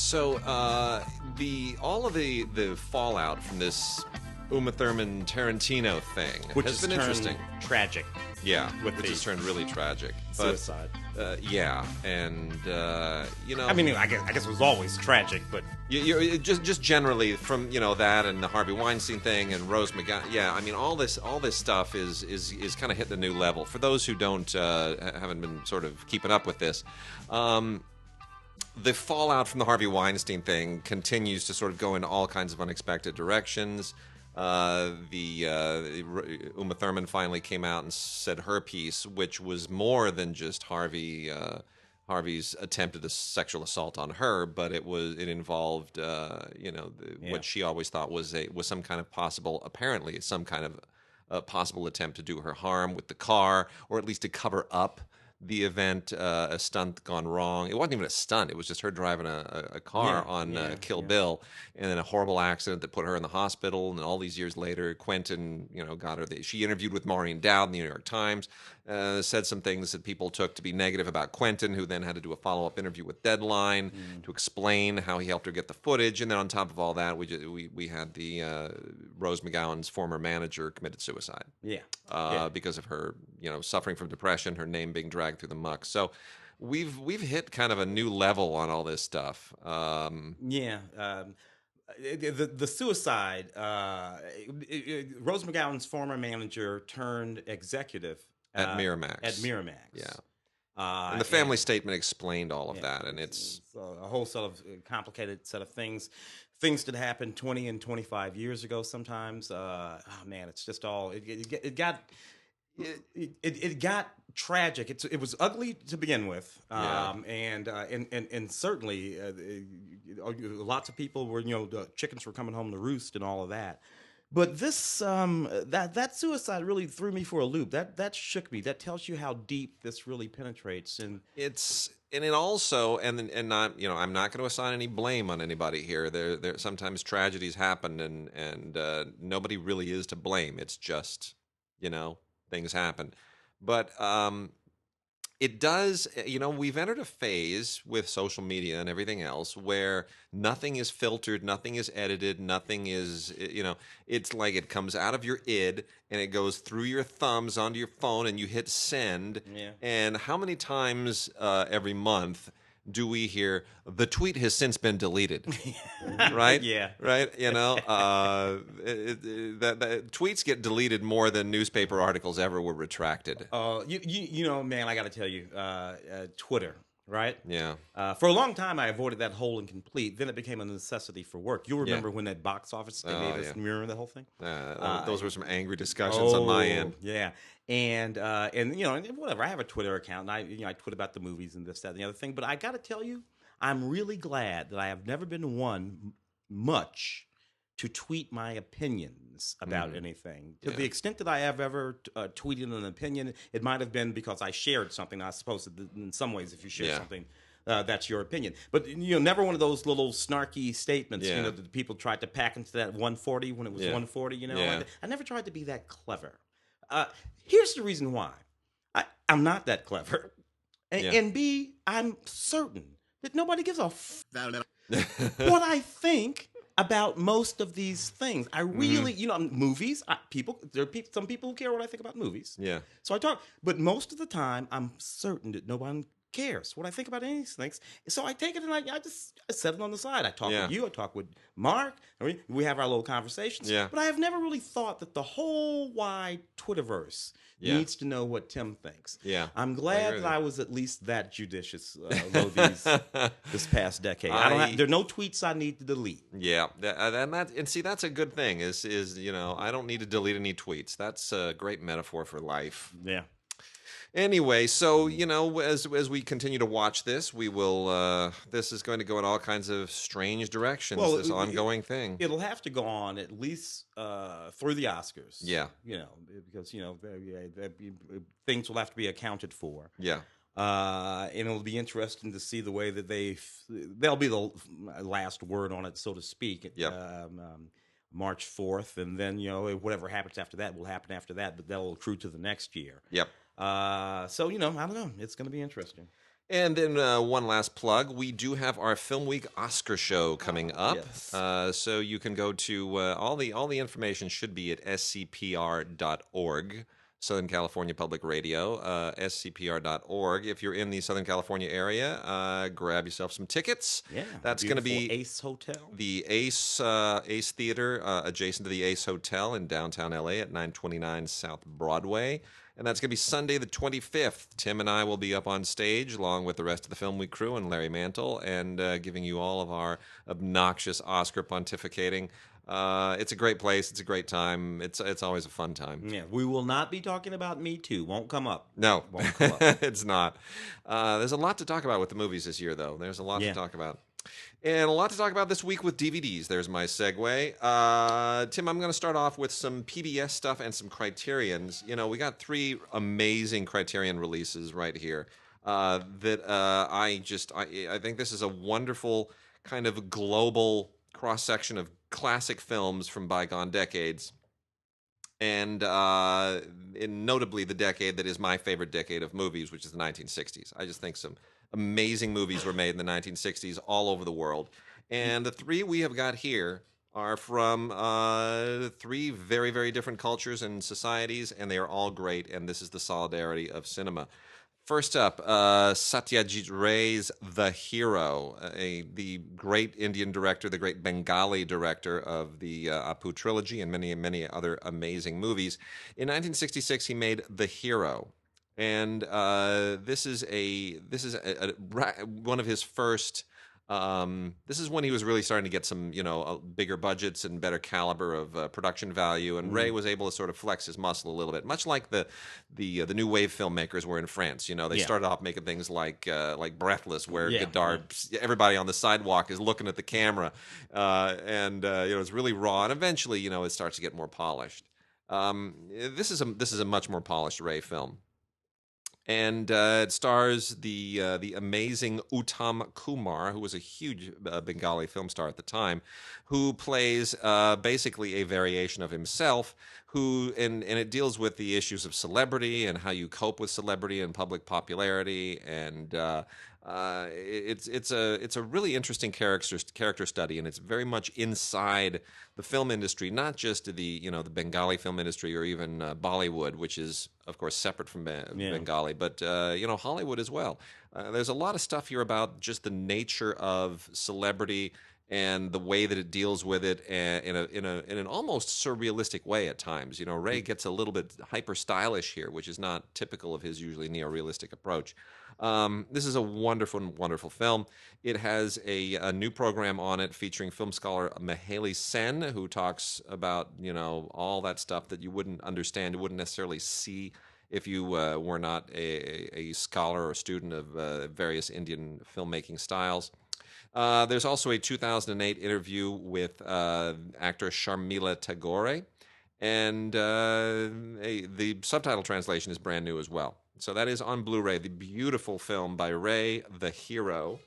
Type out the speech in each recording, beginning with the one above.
So all of the fallout from this Uma Thurman Tarantino thing has been interesting. Tragic. Yeah, which has turned really tragic. Suicide. Yeah, and I mean, I guess it was always tragic, but just generally from that and the Harvey Weinstein thing and Rose McGowan. Yeah, I mean all this stuff is kind of hitting a new level. For those who haven't been sort of keeping up with this. The fallout from the Harvey Weinstein thing continues to sort of go in all kinds of unexpected directions. Uma Thurman finally came out and said her piece, which was more than just Harvey's attempted sexual assault on her, but it involved what she always thought was some kind of possible attempt to do her harm with the car, or at least to cover up the event, a stunt gone wrong. It wasn't even a stunt. It was just her driving a car on Kill Bill, and then a horrible accident that put her in the hospital. And all these years later, Quentin, got her. She interviewed with Maureen Dowd in the New York Times, said some things that people took to be negative about Quentin, who then had to do a follow-up interview with Deadline to explain how he helped her get the footage. And then on top of all that, we had the Rose McGowan's former manager committed suicide. Because of her, suffering from depression, her name being dragged through the muck. So we've hit kind of a new level on all this stuff. The suicide, Rose McGowan's former manager turned executive at Miramax. Yeah. And the family statement explained all of that, and it's a whole sort of complicated set of things that happened 20 and 25 years ago sometimes. It's just all it got tragic. It was ugly to begin with, and certainly lots of people were the chickens were coming home to roost and all of that. But this that suicide really threw me for a loop. That shook me. That tells you how deep this really penetrates, and it also not I'm not going to assign any blame on anybody here. There sometimes tragedies happen and nobody really is to blame. It's just things happen. But it does, we've entered a phase with social media and everything else where nothing is filtered, nothing is edited, nothing is, it's like it comes out of your id and it goes through your thumbs onto your phone and you hit send. Yeah. And how many times every month do we hear the tweet has since been deleted, right? Yeah. Right? Tweets get deleted more than newspaper articles ever were retracted. Man, I got to tell you, Twitter, right? Yeah. For a long time, I avoided that whole and complete. Then it became a necessity for work. You'll remember when that box office, they made us mirror the whole thing? Those were some angry discussions on my end. Yeah. And whatever. I have a Twitter account, and I tweet about the movies and this, that, and the other thing. But I got to tell you, I'm really glad that I have never been one much to tweet my opinions about anything. To the extent that I have ever tweeted an opinion, it might have been because I shared something. I suppose that in some ways, if you share something, that's your opinion. But never one of those little snarky statements. That people tried to pack into that 140 when it was 140. I never tried to be that clever. Here's the reason why. I'm not that clever. And B, I'm certain that nobody gives a what I think about most of these things. I really, movies, some people who care what I think about movies. Yeah. So I talk, but most of the time, I'm certain that no one cares what I think about any of these things. So I take it and I set it on the side. I talk with you. I talk with Mark. We have our little conversations. Yeah. But I have never really thought that the whole wide Twitterverse needs to know what Tim thinks. Yeah. I'm glad that I was at least that judicious this past decade. There are no tweets I need to delete. Yeah. And see, that's a good thing is I don't need to delete any tweets. That's a great metaphor for life. Yeah. Anyway, so as we continue to watch this, we will. This is going to go in all kinds of strange directions. This ongoing thing. It'll have to go on at least through the Oscars. Yeah. Because things will have to be accounted for. Yeah. And it'll be interesting to see the way that they'll be the last word on it, so to speak. Yeah. March 4th, and then whatever happens after that will happen after that, but that'll accrue to the next year. Yep. So I don't know. It's going to be interesting. And then one last plug. We do have our Film Week Oscar show coming up. Yes. So you can go to all the information should be at scpr.org, Southern California Public Radio, scpr.org. If you're in the Southern California area, grab yourself some tickets. Yeah. That's going to be Ace Hotel. The Ace Theater, adjacent to the Ace Hotel in downtown LA at 929 South Broadway. And that's going to be Sunday the 25th. Tim and I will be up on stage along with the rest of the Film Week crew and Larry Mantle and giving you all of our obnoxious Oscar pontificating. It's a great place. It's a great time. It's always a fun time. Yeah, we will not be talking about Me Too. Won't come up. No, Won't come up. it's not. There's a lot to talk about with the movies this year, though. There's a lot to talk about. And a lot to talk about this week with DVDs. There's my segue. Tim, I'm going to start off with some PBS stuff and some Criterions. You know, we got 3 amazing Criterion releases right here that I think this is a wonderful kind of global cross-section of classic films from bygone decades. And notably the decade that is my favorite decade of movies, which is the 1960s. I just think some amazing movies were made in the 1960s all over the world. And the 3 we have got here are from 3 very, very different cultures and societies, and they are all great, and this is the solidarity of cinema. First up, Satyajit Ray's The Hero, the great Indian director, the great Bengali director of the Apu trilogy and many, many other amazing movies. In 1966, he made The Hero. And this is one of his first. This is when he was really starting to get some, bigger budgets and better caliber of production value. And Ray was able to sort of flex his muscle a little bit, much like the new wave filmmakers were in France. They started off making things like Breathless, where Godard, everybody on the sidewalk is looking at the camera, and it's really raw. And eventually, it starts to get more polished. This is a much more polished Ray film. And it stars the amazing Uttam Kumar, who was a huge Bengali film star at the time, who plays basically a variation of himself, and it deals with the issues of celebrity and how you cope with celebrity and public popularity, and it's a really interesting character study, and it's very much inside the film industry, not just the Bengali film industry or even Bollywood, which is of course separate from Bengali, but Hollywood as well. There's a lot of stuff here about just the nature of celebrity and the way that it deals with it in an almost surrealistic way at times. Ray gets a little bit hyper stylish here, which is not typical of his usually neo-realistic approach. This is a wonderful, wonderful film. It has a new program on it featuring film scholar Mahali Sen, who talks about all that stuff that you wouldn't understand, you wouldn't necessarily see if you were not a scholar or student of various Indian filmmaking styles. There's also a 2008 interview with actor Sharmila Tagore, and the subtitle translation is brand new as well. So that is on Blu-ray, the beautiful film by Ray, The Hero.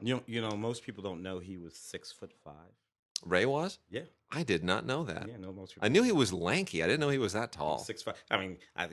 Most people don't know he was 6'5". Ray was? Yeah. I did not know that. Yeah, no, most people. I knew he was lanky. I didn't know he was that tall. 6'5". I mean, I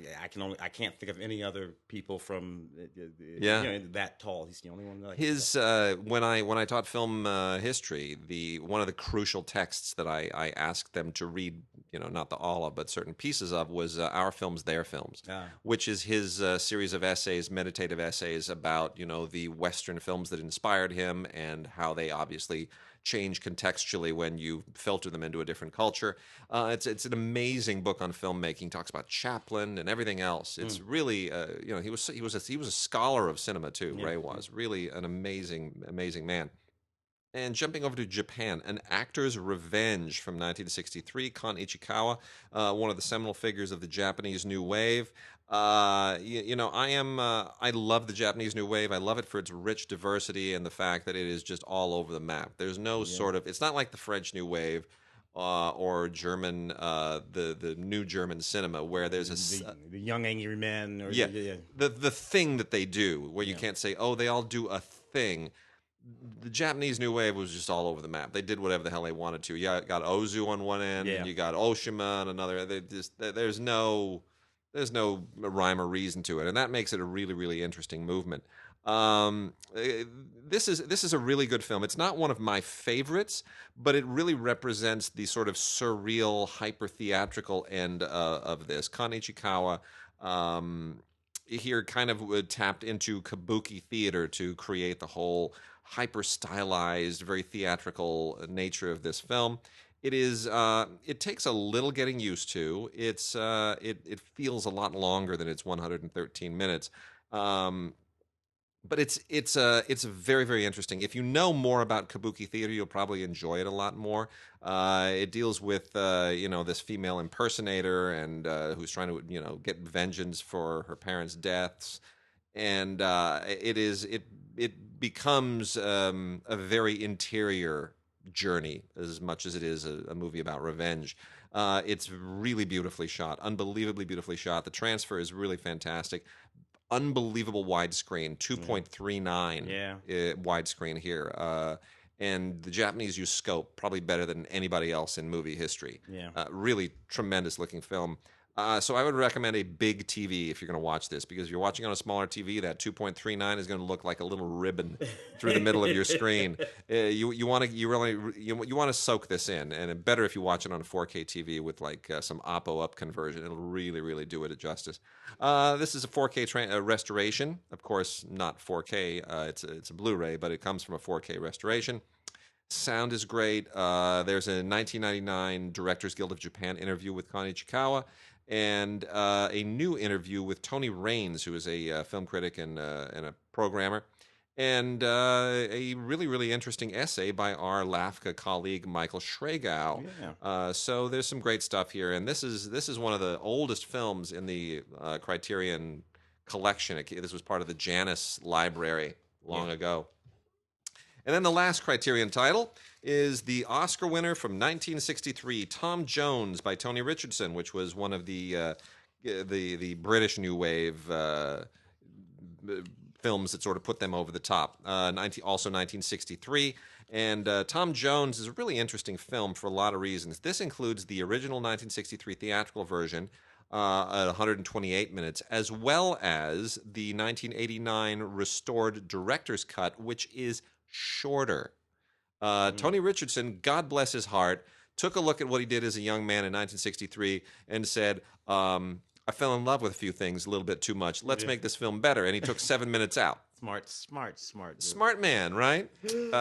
can't think of any other people from that tall. He's the only one. His when I taught film history, one of the crucial texts that I asked them to read, not the all of, but certain pieces of, was Our Films, Their Films, which is his series of essays, meditative essays about the Western films that inspired him and how they obviously change contextually when you filter them into a different culture. It's an amazing book on filmmaking. Talks about Chaplin and everything else. It's really he was a scholar of cinema too. Ray was really an amazing man. And jumping over to Japan, An Actor's Revenge from 1963, Kon Ichikawa, one of the seminal figures of the Japanese New Wave. I love the Japanese New Wave. I love it for its rich diversity and the fact that it is just all over the map. There's no it's not like the French New Wave or German, the new German cinema, where there's the young angry men. Or the thing that they do, where you can't say, oh, they all do a thing. The Japanese New Wave was just all over the map. They did whatever the hell they wanted to. You got Ozu on one end, and you got Oshima on another. There's no rhyme or reason to it, and that makes it a really, really interesting movement. This is a really good film. It's not one of my favorites, but it really represents the sort of surreal, hyper theatrical end of this. Kan Ichikawa here kind of tapped into kabuki theater to create the whole hyper stylized, very theatrical nature of this film. It is. It takes a little getting used to. It feels a lot longer than its 113 minutes. Um, but it's very very interesting. If you know more about kabuki theater, you'll probably enjoy it a lot more. It deals with this female impersonator and who's trying to get vengeance for her parents' deaths, and it becomes a very interior journey as much as it is a movie about revenge. It's really beautifully shot, unbelievably beautifully shot. The transfer is really fantastic. Unbelievable widescreen, 2.39 widescreen here. And the Japanese use scope probably better than anybody else in movie history. Yeah. Really tremendous looking film. So I would recommend a big TV if you're going to watch this, because if you're watching on a smaller TV, that 2.39 is going to look like a little ribbon through the middle of your screen. You want to soak this in, and better if you watch it on a 4K TV with like some Oppo up conversion. It'll really really do it justice. This is a 4K restoration, of course, not 4K. It's a Blu-ray, but it comes from a 4K restoration. Sound is great. There's a 1999 Directors Guild of Japan interview with Kan Ichikawa, and a new interview with Tony Raines, who is a film critic and a programmer, and a really, really interesting essay by our LAFCA colleague Michael Schragow. So there's some great stuff here, and this is one of the oldest films in the Criterion collection. This was part of the Janus library long ago. And then the last Criterion title is the Oscar winner from 1963, Tom Jones by Tony Richardson, which was one of the British New Wave films that sort of put them over the top. Also 1963. And Tom Jones is a really interesting film for a lot of reasons. This includes the original 1963 theatrical version, at 128 minutes, as well as the 1989 restored director's cut, which is shorter. Tony Richardson, God bless his heart, took a look at what he did as a young man in 1963 and said, I fell in love with a few things a little bit too much. Let's make this film better. And he took 7 minutes out. Smart man, right?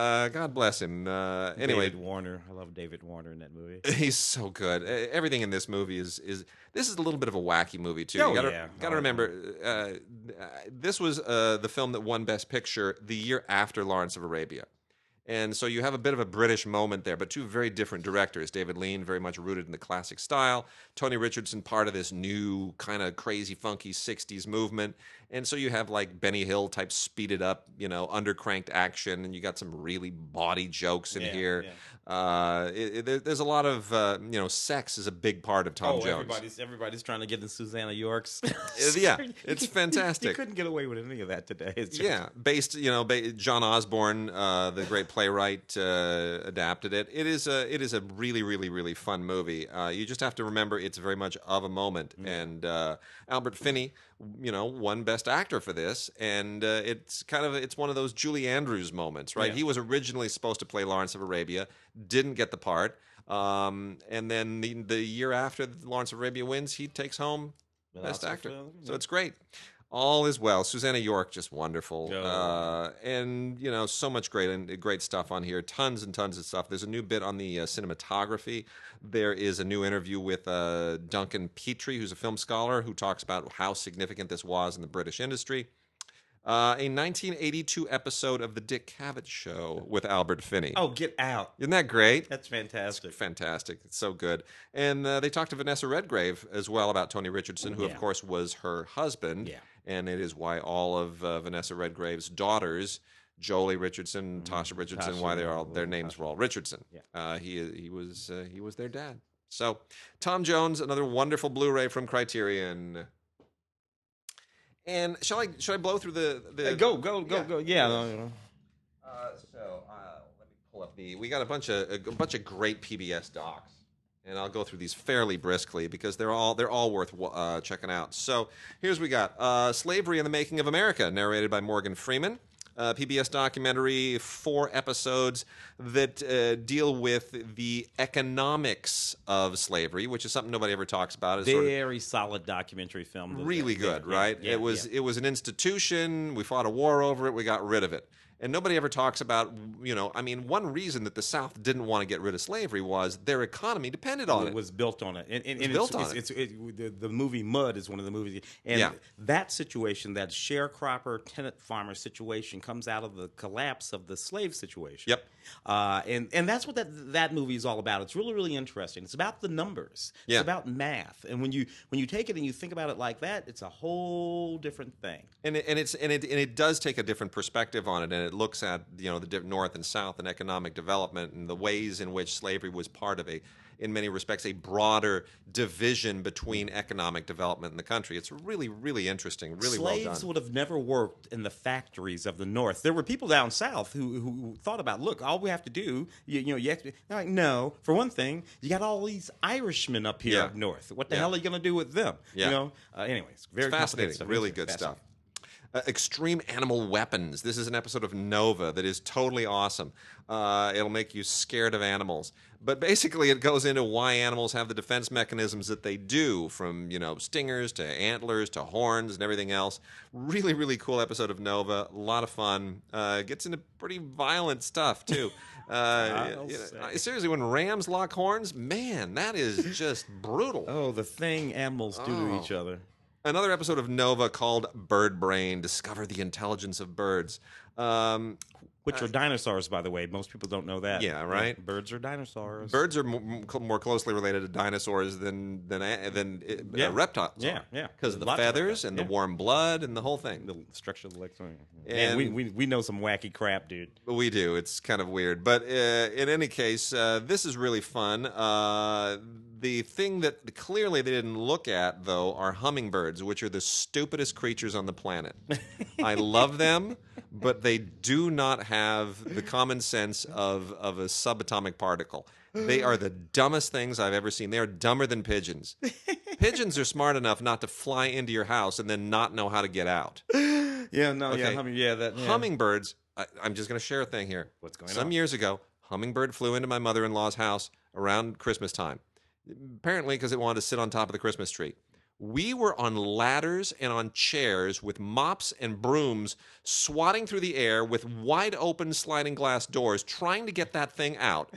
God bless him. Anyway, David Warner. I love David Warner in that movie. He's so good. Everything in this movie is this is a little bit of a wacky movie too. You gotta remember, this was the film that won Best Picture the year after Lawrence of Arabia. And so you have a bit of a British moment there, but two very different directors. David Lean, very much rooted in the classic style. Tony Richardson, part of this new kind of crazy, funky 60s movement. And so you have like Benny Hill type speeded up, undercranked action, and you got some really bawdy jokes in here. There's a lot of, sex is a big part of Tom Jones. Everybody's trying to get in Susanna York's. It's fantastic. You couldn't get away with any of that today. Based, John Osborne, the great playwright, adapted it. It is a really, really, really fun movie. You just have to remember it's very much of a moment. And Albert Finney, won Best Actor for this, and it's one of those Julie Andrews moments, right? He was originally supposed to play Lawrence of Arabia, didn't get the part, and then the year after Lawrence of Arabia wins, he takes home Best Actor. So it's great. All is well. Susanna York, just wonderful. And, so much great stuff on here. Tons and tons of stuff. There's a new bit on the cinematography. There is a new interview with Duncan Petrie, who's a film scholar, who talks about how significant this was in the British industry. A 1982 episode of The Dick Cavett Show with Albert Finney. Oh, get out. Isn't that great? That's fantastic. It's fantastic. It's so good. And they talked to Vanessa Redgrave as well about Tony Richardson, who, of course, was her husband. Yeah. And it is why all of Vanessa Redgrave's daughters, Jolie Richardson, Tasha Richardson, their names were all Richardson. Yeah. He was their dad. So Tom Jones, another wonderful Blu-ray from Criterion. And shall I blow through the go yeah. So let me pull up we got a bunch of great PBS docs. And I'll go through these fairly briskly because they're all worth checking out. So here's what we got: Slavery in the Making of America, narrated by Morgan Freeman. PBS documentary, 4 episodes that deal with the economics of slavery, which is something nobody ever talks about. It's Very solid documentary film. Really good, right? It was an institution. We fought a war over it. We got rid of it. And nobody ever talks about, one reason that the South didn't want to get rid of slavery was their economy depended on it. It was built on it. And the movie Mud is one of the movies. And that situation, that sharecropper, tenant farmer situation, comes out of the collapse of the slave situation. Yep. And that's what that movie is all about. It's really, really interesting. It's about the numbers. It's about math. And when you take it and you think about it like that, it's a whole different thing. And it does take a different perspective on it, and it looks at the North and South and economic development and the ways in which slavery was part of in many respects, a broader division between economic development in the country. It's really, really interesting, really well done. Slaves would have never worked in the factories of the North. There were people down South who thought about, look, all we have to do, like, no. For one thing, you got all these Irishmen up here up North. What the hell are you going to do with them? Anyways, very fascinating, stuff. really good stuff. Extreme Animal Weapons. This is an episode of Nova that is totally awesome. It'll make you scared of animals. But basically it goes into why animals have the defense mechanisms that they do, from stingers to antlers to horns and everything else. Really, really cool episode of Nova. A lot of fun. Gets into pretty violent stuff, too. Seriously, when rams lock horns, man, that is just brutal. Oh, the thing animals do to each other. Another episode of Nova called Bird Brain, Discover the Intelligence of Birds. Which are dinosaurs, by the way. Most people don't know that. Yeah, right? Birds are dinosaurs. Birds are more closely related to dinosaurs than reptiles. Yeah. Because of the feathers and the warm blood and the whole thing. The structure of the legs. And we know some wacky crap, dude. We do. It's kind of weird. But in any case, this is really fun. The thing that clearly they didn't look at, though, are hummingbirds, which are the stupidest creatures on the planet. I love them, but they do not have the common sense of a subatomic particle. They are the dumbest things I've ever seen. They are dumber than pigeons. Pigeons are smart enough not to fly into your house and then not know how to get out. Hummingbirds, I'm just going to share a thing here. What's going on? Some years ago, hummingbird flew into my mother-in-law's house around Christmas time. Apparently because it wanted to sit on top of the Christmas tree. We were on ladders and on chairs with mops and brooms swatting through the air with wide open sliding glass doors trying to get that thing out.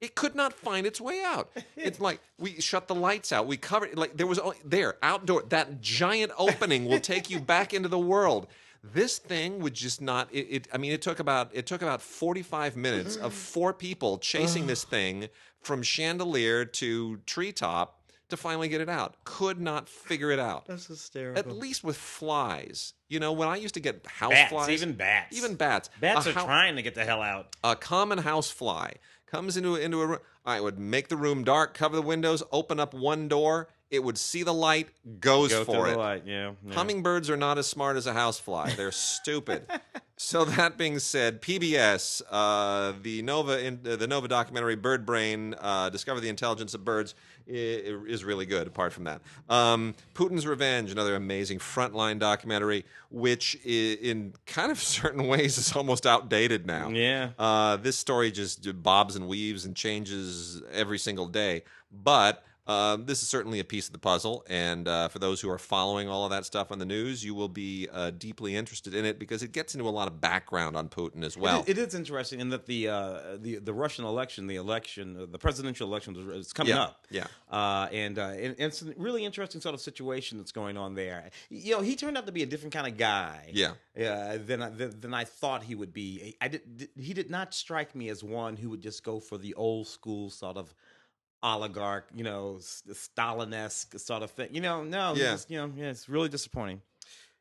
It could not find its way out. It's like we shut the lights out. We covered it. Like there was outdoor. That giant opening will take you back into the world. This thing would just not. It took about 45 minutes of 4 people chasing this thing from chandelier to treetop to finally get it out. Could not figure it out. That's hysterical. At least with flies. When I used to get house flies. Even bats. Bats are trying to get the hell out. A common house fly comes into a room. I would make the room dark, cover the windows, open up one door. It would see the light, goes for it. The light. Yeah. Hummingbirds are not as smart as a housefly. They're stupid. So that being said, PBS, the Nova documentary Bird Brain, Discover the Intelligence of Birds, is really good. Apart from that, Putin's Revenge, another amazing Frontline documentary, which in kind of certain ways is almost outdated now. Yeah. This story just bobs and weaves and changes every single day, but. This is certainly a piece of the puzzle, and for those who are following all of that stuff on the news, you will be deeply interested in it because it gets into a lot of background on Putin as well. It is interesting in that the Russian election, the presidential election is coming up. Yeah. And it's a really interesting sort of situation that's going on there. He turned out to be a different kind of guy. Yeah. Than I thought he would be. He did not strike me as one who would just go for the old school sort of oligarch, Stalin-esque sort of thing. No, it's really disappointing.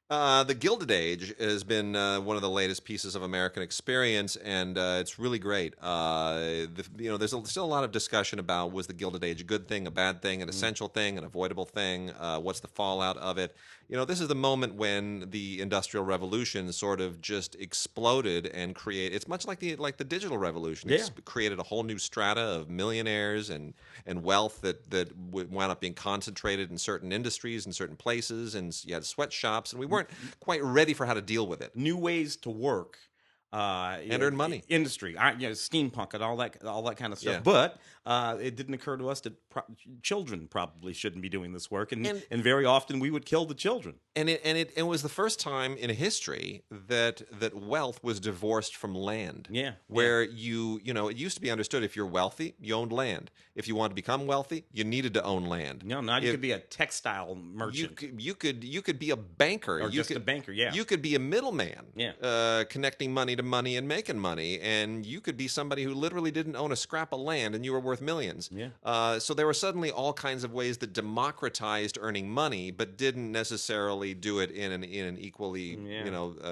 The Gilded Age has been one of the latest pieces of American experience, and it's really great. There's still a lot of discussion about, was the Gilded Age a good thing, a bad thing, an essential thing, an avoidable thing? What's the fallout of it? This is the moment when the Industrial Revolution sort of just exploded and created. It's much like the digital revolution. Yeah. It's created a whole new strata of millionaires and wealth that wound up being concentrated in certain industries and certain places, and you had sweatshops, and we weren't quite ready for how to deal with it. New ways to work. And earn money. Industry, steampunk and all that kind of stuff. Yeah. But it didn't occur to us that children probably shouldn't be doing this work, and very often we would kill the children. And it was the first time in history that wealth was divorced from land. Yeah. Where it used to be understood, if you're wealthy, you owned land. If you wanted to become wealthy, you needed to own land. No, now you could be a textile merchant. You could be a banker, or just a banker. Yeah. You could be a middleman. Yeah. Connecting money to money and making money, and you could be somebody who literally didn't own a scrap of land, and you were worth millions. Yeah. So there were suddenly all kinds of ways that democratized earning money, but didn't necessarily do it in an equally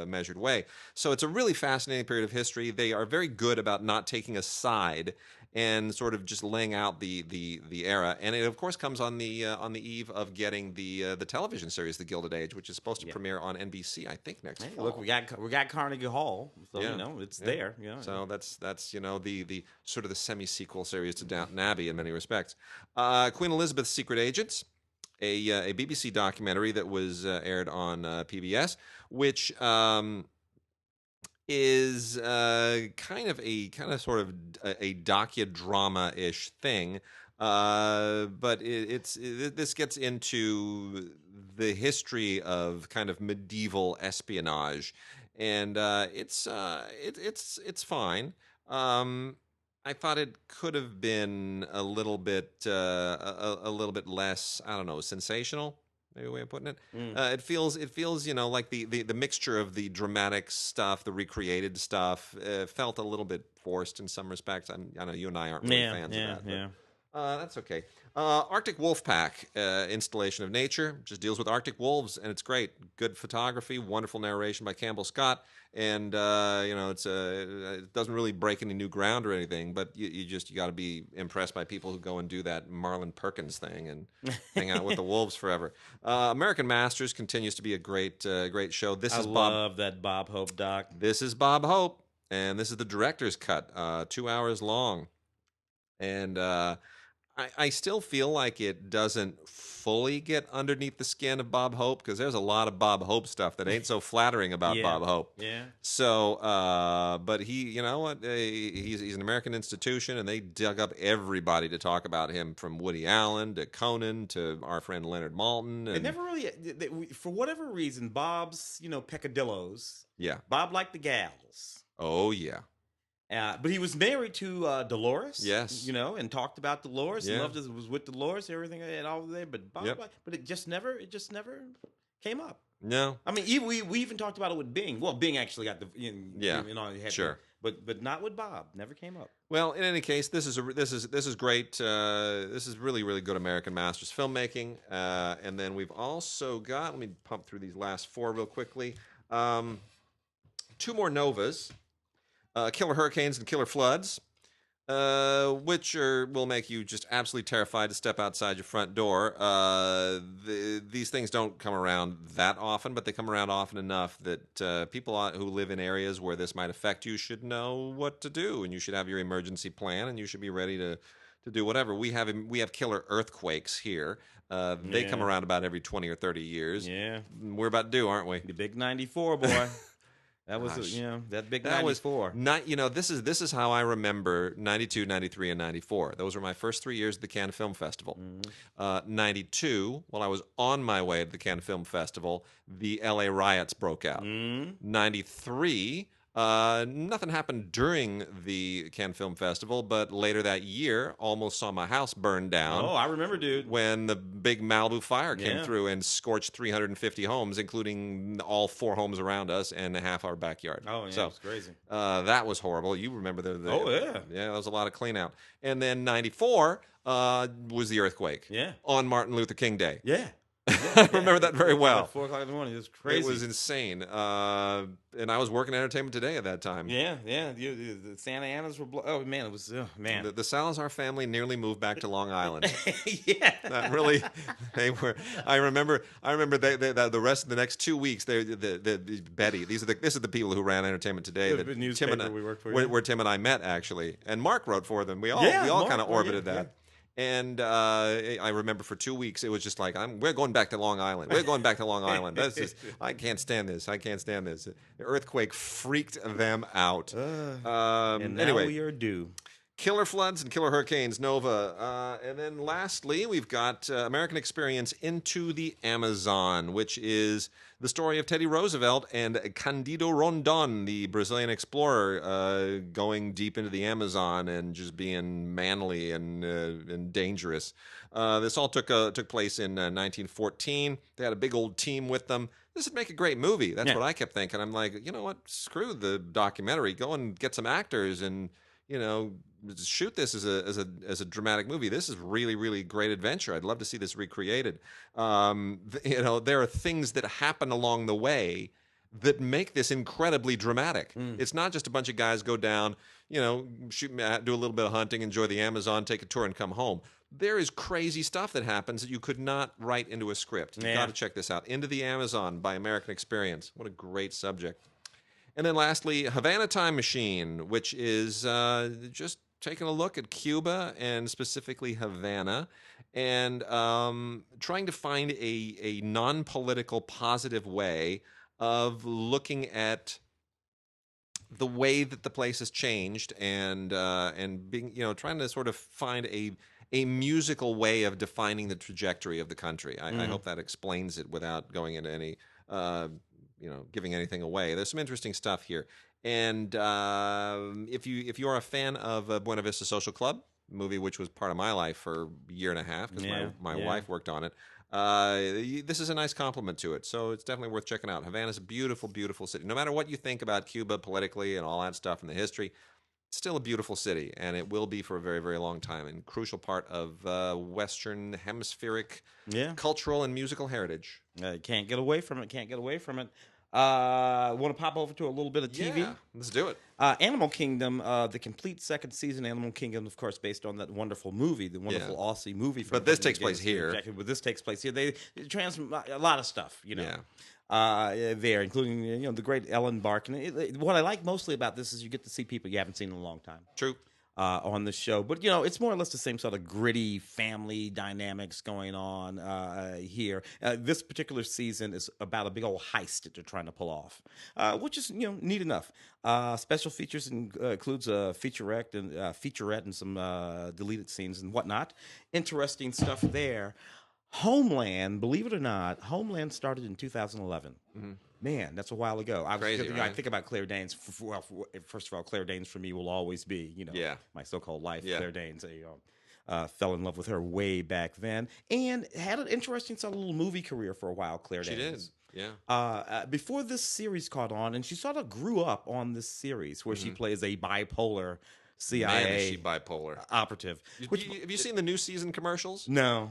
measured way. So it's a really fascinating period of history. They are very good about not taking a side and sort of just laying out the era, and it of course comes on the eve of getting the television series The Gilded Age, which is supposed to premiere on NBC, I think, next fall. Look, we got Carnegie Hall, so it's there. So that's the sort of the semi-sequel series to Downton Abbey in many respects. Queen Elizabeth's Secret Agents, a BBC documentary that was aired on PBS, which is kind of a docudrama-ish thing, but this gets into the history of kind of medieval espionage, and it's fine. I thought it could have been a little bit less, I don't know, sensational. Maybe a way of putting it. It feels like the mixture of the dramatic stuff, the recreated stuff, felt a little bit forced in some respects. I know you and I aren't really fans of that. Yeah. That's okay. Arctic Wolfpack, Installation of Nature, just deals with Arctic wolves, and it's great. Good photography, wonderful narration by Campbell Scott, and it doesn't really break any new ground or anything, but you got to be impressed by people who go and do that Marlon Perkins thing and hang out with the wolves forever. American Masters continues to be a great show. I love that Bob Hope doc. This is Bob Hope, and this is the director's cut, 2 hours long, and I still feel like it doesn't fully get underneath the skin of Bob Hope, because there's a lot of Bob Hope stuff that ain't so flattering about Bob Hope. Yeah. So, but he, you know what? He's an American institution, and they dug up everybody to talk about him, from Woody Allen to Conan to our friend Leonard Maltin. They never really, for whatever reason, Bob's peccadillos. Yeah. Bob liked the gals. Oh yeah. But he was married to Dolores. Yes. And talked about Dolores. Yeah. Loved was with Dolores, everything and all there. But Bob, but it just never came up. No. I mean, we even talked about it with Bing. Well, Bing actually got sure. But not with Bob. Never came up. Well, in any case, this is great. This is really, really good American Masters filmmaking. And then we've also got, let me pump through these last four real quickly. 2 more Novas. Killer Hurricanes and Killer Floods, which will make you just absolutely terrified to step outside your front door. These things don't come around that often, but they come around often enough that people who live in areas where this might affect you should know what to do, and you should have your emergency plan, and you should be ready to do whatever. We have killer earthquakes here. They come around about every 20 or 30 years. Yeah. We're about due, aren't we? The big 94, boy. That was, that big 94. This is how I remember 92, 93, and 94. Those were my first 3 years at the Cannes Film Festival. 92, while I was on my way to the Cannes Film Festival, the LA riots broke out. 93, nothing happened during the Cannes Film Festival, but later that year, almost saw my house burn down. Oh, I remember, dude. When the big Malibu fire came through and scorched 350 homes, including all 4 homes around us and half our backyard. Oh, yeah, so, it was crazy. That was horrible. You remember the oh, yeah. Yeah, there was a lot of clean out. And then 94 was the earthquake. Yeah. On Martin Luther King Day. Yeah. I remember that very well. At 4 o'clock in the morning, it was crazy. It was insane. And I was working Entertainment Today at that time. Yeah. The Santa Anas were. Oh man, it was. Oh man. The Salazar family nearly moved back to Long Island. Yeah. That really, they were. I remember. They the rest of the next 2 weeks. The Betty. This is the people who ran Entertainment Today. The newspaper we worked for. Where Tim and I met actually, and Mark wrote for them. We all kind of orbited that. And I remember for 2 weeks it was just like we're going back to Long Island. We're going back to Long Island. That's just I can't stand this. I can't stand this. The earthquake freaked them out. And now anyway, we are due. Killer floods and killer hurricanes, Nova. And then lastly, we've got American Experience Into the Amazon, which is the story of Teddy Roosevelt and Candido Rondon, the Brazilian explorer, going deep into the Amazon and just being manly and dangerous. This all took place in 1914. They had a big old team with them. This would make a great movie. That's what I kept thinking. I'm like, you know what? Screw the documentary. Go and get some actors and shoot this as a dramatic movie. This is really, really great adventure. I'd love to see this recreated. There are things that happen along the way that make this incredibly dramatic. It's not just a bunch of guys go down, shoot, do a little bit of hunting, enjoy the Amazon, take a tour, and come home. There is crazy stuff that happens that you could not write into a script. You've got to check this out. Into the Amazon by American Experience. What a great subject. And then lastly, Havana Time Machine, which is just taking a look at Cuba and specifically Havana and trying to find a non-political positive way of looking at the way that the place has changed and being, trying to sort of find a musical way of defining the trajectory of the country. I hope that explains it without going into any giving anything away. There's some interesting stuff here. And if you're a fan of Buena Vista Social Club, movie which was part of my life for a year and a half because my wife worked on it, this is a nice compliment to it. So it's definitely worth checking out. Havana's a beautiful, beautiful city. No matter what you think about Cuba politically and all that stuff and the history, it's still a beautiful city, and it will be for a very, very long time, and crucial part of Western hemispheric cultural and musical heritage. Can't get away from it. Want to pop over to a little bit of TV? Yeah, let's do it. Animal Kingdom, the complete second season. Animal Kingdom, of course, based on that wonderful movie, the wonderful Aussie movie. But this takes place here. Exactly, but this takes place here. They a lot of stuff, there, including the great Ellen Barkin. What I like mostly about this is you get to see people you haven't seen in a long time. True. On the show, but it's more or less the same sort of gritty family dynamics going on here. This particular season is about a big old heist that they're trying to pull off, which is neat enough. Special features includes a featurette and some deleted scenes and whatnot. Interesting stuff there. Homeland, believe it or not, Homeland started in 2011. Mm-hmm. Man, that's a while ago. Crazy, right? I think about Claire Danes. First of all, Claire Danes for me will always be, my so-called life. Yeah. Claire Danes, fell in love with her way back then, and had an interesting sort of little movie career for a while. Claire Danes. She did, yeah. Before this series caught on, and she sort of grew up on this series where she plays a bipolar CIA. Man, is she bipolar operative. Have you seen the new season commercials? No.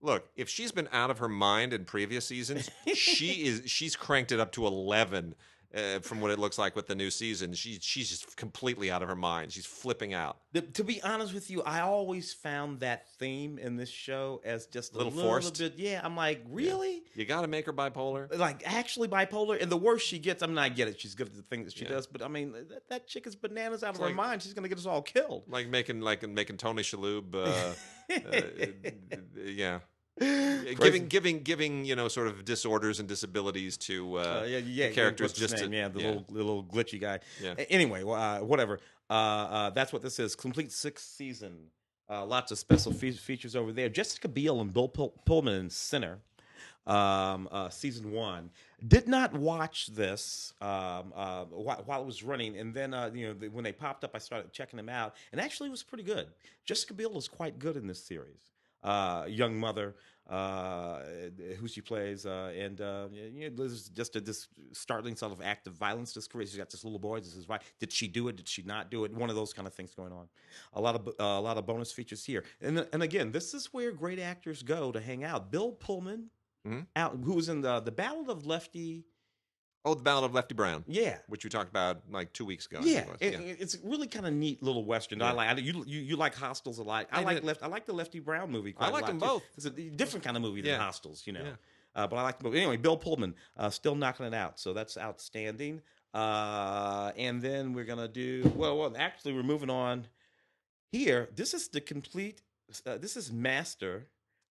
Look, if she's been out of her mind in previous seasons, she's cranked it up to 11 from what it looks like with the new season. She's just completely out of her mind. She's flipping out. To be honest with you, I always found that theme in this show as just a little forced. Bit. Yeah, I'm like, really? Yeah. You got to make her bipolar. Like actually bipolar, and the worse she gets, I get it. She's good at the things that she does, but I mean, that chick is bananas out of her mind. She's gonna get us all killed. Like making Tony Shalhoub. Yeah. Giving sort of disorders and disabilities to the characters just to little glitchy guy. Yeah. Anyway, whatever. That's what this is. Complete 6th season. Lots of special features over there. Jessica Biel and Bill Pullman in Sinner. Season 1. Did not watch this while it was running, and then when they popped up, I started checking them out, and actually it was pretty good. Jessica Biel is quite good in this series. Young mother, who she plays, and there's just this startling sort of act of violence. This career, she's got this little boy. This is right. Did she do it? Did she not do it? One of those kind of things going on. A lot of bonus features here, and again, this is where great actors go to hang out. Bill Pullman Mhm. who was in the Ballad of Lefty. Oh, the Ballad of Lefty Brown, Yeah, which we talked about like 2 weeks ago. I yeah, think it was. it's a really kind of neat little western. Yeah. You like Hostels a lot. I did. I like the Lefty Brown movie I quite a like lot them too. both. It's a different kind of movie than Yeah. Hostels, you know. Yeah. But I like the movie. Anyway, Bill Pullman still knocking it out, so that's outstanding. And then we're gonna do actually we're moving on here. This is the complete. This is Master,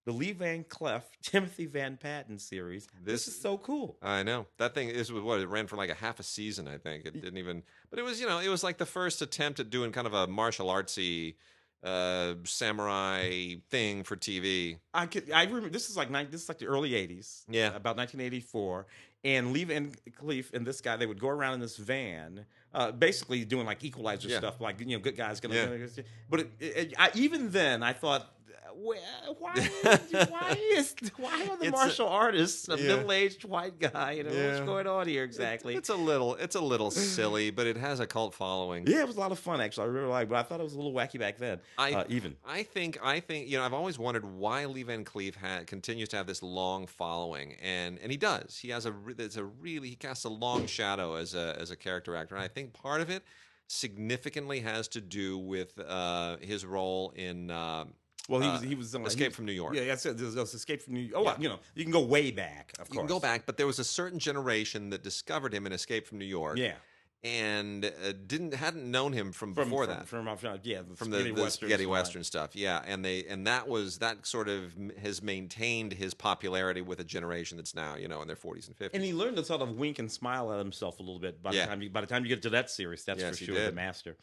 the Lee Van Cleef, Timothy Van Patten series. This is so cool. I know that thing is what it ran for like a half a season. I think it didn't even, but it was it was like the first attempt at doing kind of a martial artsy samurai thing for TV. I remember this is like the early '80s. Yeah. About 1984. And Lee Van Cleef and this guy, they would go around in this van, basically doing like Equalizer stuff, like good guys gonna. Yeah. But even then, I thought, why are the martial artists a middle-aged white guy? What's going on here exactly? It's a little silly, but it has a cult following. Yeah, it was a lot of fun actually. I really liked, but I thought it was a little wacky back then. I think I've always wondered why Lee Van Cleef continues to have this long following, and he does. He has he casts a long shadow as a character actor, and I think part of it significantly has to do with his role in. He was Escape from New York. Yeah, that's it. There's Escape from New York. Oh, you can go way back. Of course, you can go back, but there was a certain generation that discovered him in Escape from New York. Yeah, and hadn't known him from before that. From the spaghetti western stuff. Yeah, and that sort of has maintained his popularity with a generation that's now in their 40s and 50s. And he learned to sort of wink and smile at himself a little bit by the time you get to that series. That's for sure the master.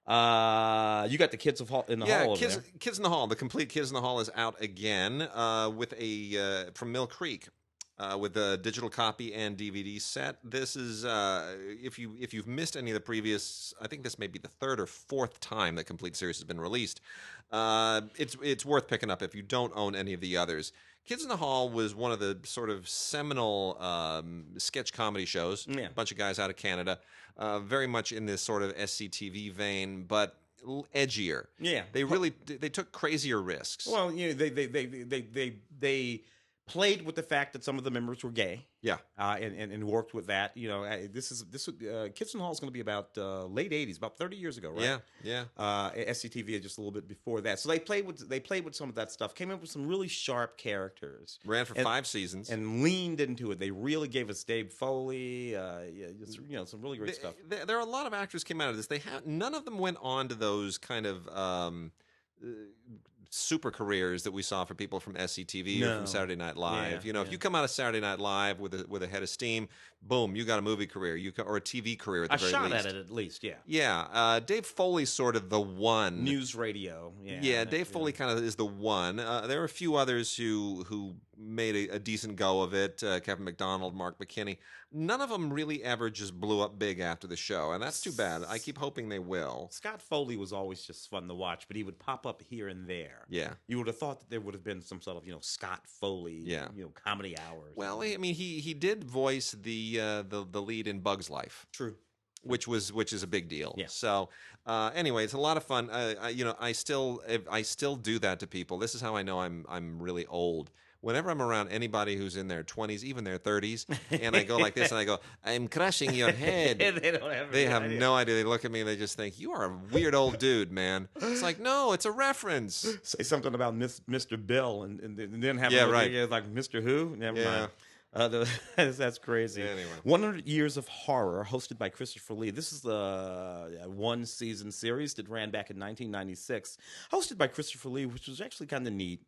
You got the Kids in the Hall. Kids in the Hall. The complete Kids in the Hall is out again with from Mill Creek. With a digital copy and DVD set. This is if you've missed any of the previous, I think this may be the third or fourth time that complete series has been released. It's worth picking up if you don't own any of the others. Kids in the Hall was one of the sort of seminal sketch comedy shows. Yeah. A bunch of guys out of Canada, very much in this sort of SCTV vein, but edgier. Yeah, they took crazier risks. Well, they played with the fact that some of the members were gay. Yeah, and worked with that. Kids in the Hall is going to be about late '80s, about 30 years ago, right? Yeah. SCTV just a little bit before that. So they played with some of that stuff. Came up with some really sharp characters. Ran for 5 seasons and leaned into it. They really gave us Dave Foley. Some really great stuff. There are a lot of actors came out of this. None of them went on to those kind of. Super careers that we saw for people from SCTV or from Saturday Night Live. If you come out of Saturday Night Live with a head of steam, boom, you got a movie career, or a TV career at the very least. A shot at it, at least. Yeah. Yeah. Dave Foley's sort of the one. News radio. Yeah. Yeah. Dave Foley kind of is the one. There are a few others who made a decent go of it. Kevin McDonald, Mark McKinney. None of them really ever just blew up big after the show, and that's too bad. I keep hoping they will. Scott Foley was always just fun to watch, but he would pop up here and there. Yeah. You would have thought that there would have been some sort of Scott Foley, comedy hours. Well, I mean, he did voice the lead in Bug's Life. True. Which is a big deal. Yeah. So anyway, it's a lot of fun. I still do that to people. This is how I know I'm really old. Whenever I'm around anybody who's in their 20s, even their 30s, and I go like this, and I go, "I'm crushing your head." They have no idea. They look at me and they just think, "You are a weird old dude, man." It's like, no, it's a reference. Say something about Mr. Bill, and then have like Mr. Who? Never mind. That's crazy. Anyway. 100 Years of Horror, hosted by Christopher Lee. This is the one-season series that ran back in 1996, hosted by Christopher Lee, which was actually kind of neat.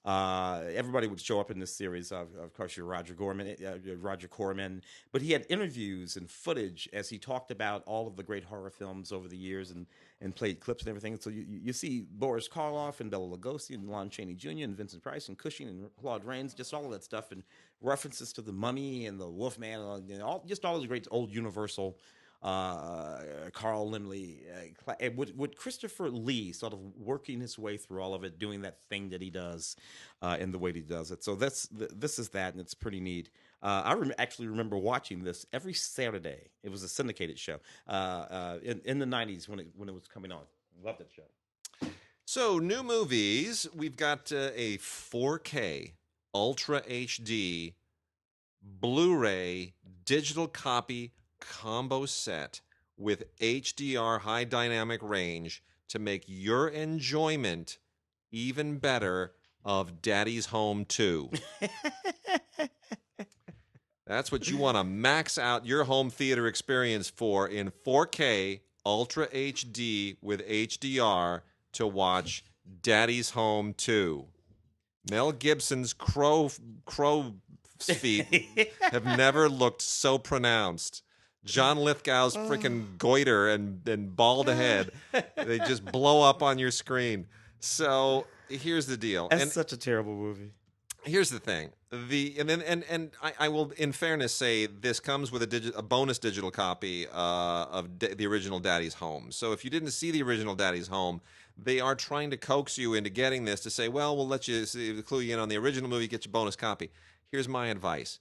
Everybody would show up in this series. Of course, you're Roger Corman, but he had interviews and footage as he talked about all of the great horror films over the years and played clips and everything. So you see Boris Karloff and Bela Lugosi and Lon Chaney Jr. and Vincent Price and Cushing and Claude Rains, just all of that stuff, and references to the Mummy and the Wolfman, and all those great old Universal. Carl Laemmle, with Christopher Lee sort of working his way through all of it, doing that thing that he does, and the way he does it. So this is that, and it's pretty neat. I actually remember watching this every Saturday. It was a syndicated show in the 90s when it was coming on. Loved that show. So new movies, we've got a 4K Ultra HD Blu-ray digital copy combo set with HDR high dynamic range to make your enjoyment even better of Daddy's Home 2. That's what you want to max out your home theater experience for in 4K Ultra HD with HDR to watch Daddy's Home 2. Mel Gibson's crow feet have never looked so pronounced. John Lithgow's freaking goiter and bald head, they just blow up on your screen. So here's the deal. That's such a terrible movie. Here's the thing. I will, in fairness, say this comes with a bonus digital copy of the original Daddy's Home. So if you didn't see the original Daddy's Home, they are trying to coax you into getting this to say, well, we'll let you clue you in on the original movie, get your bonus copy. Here's my advice: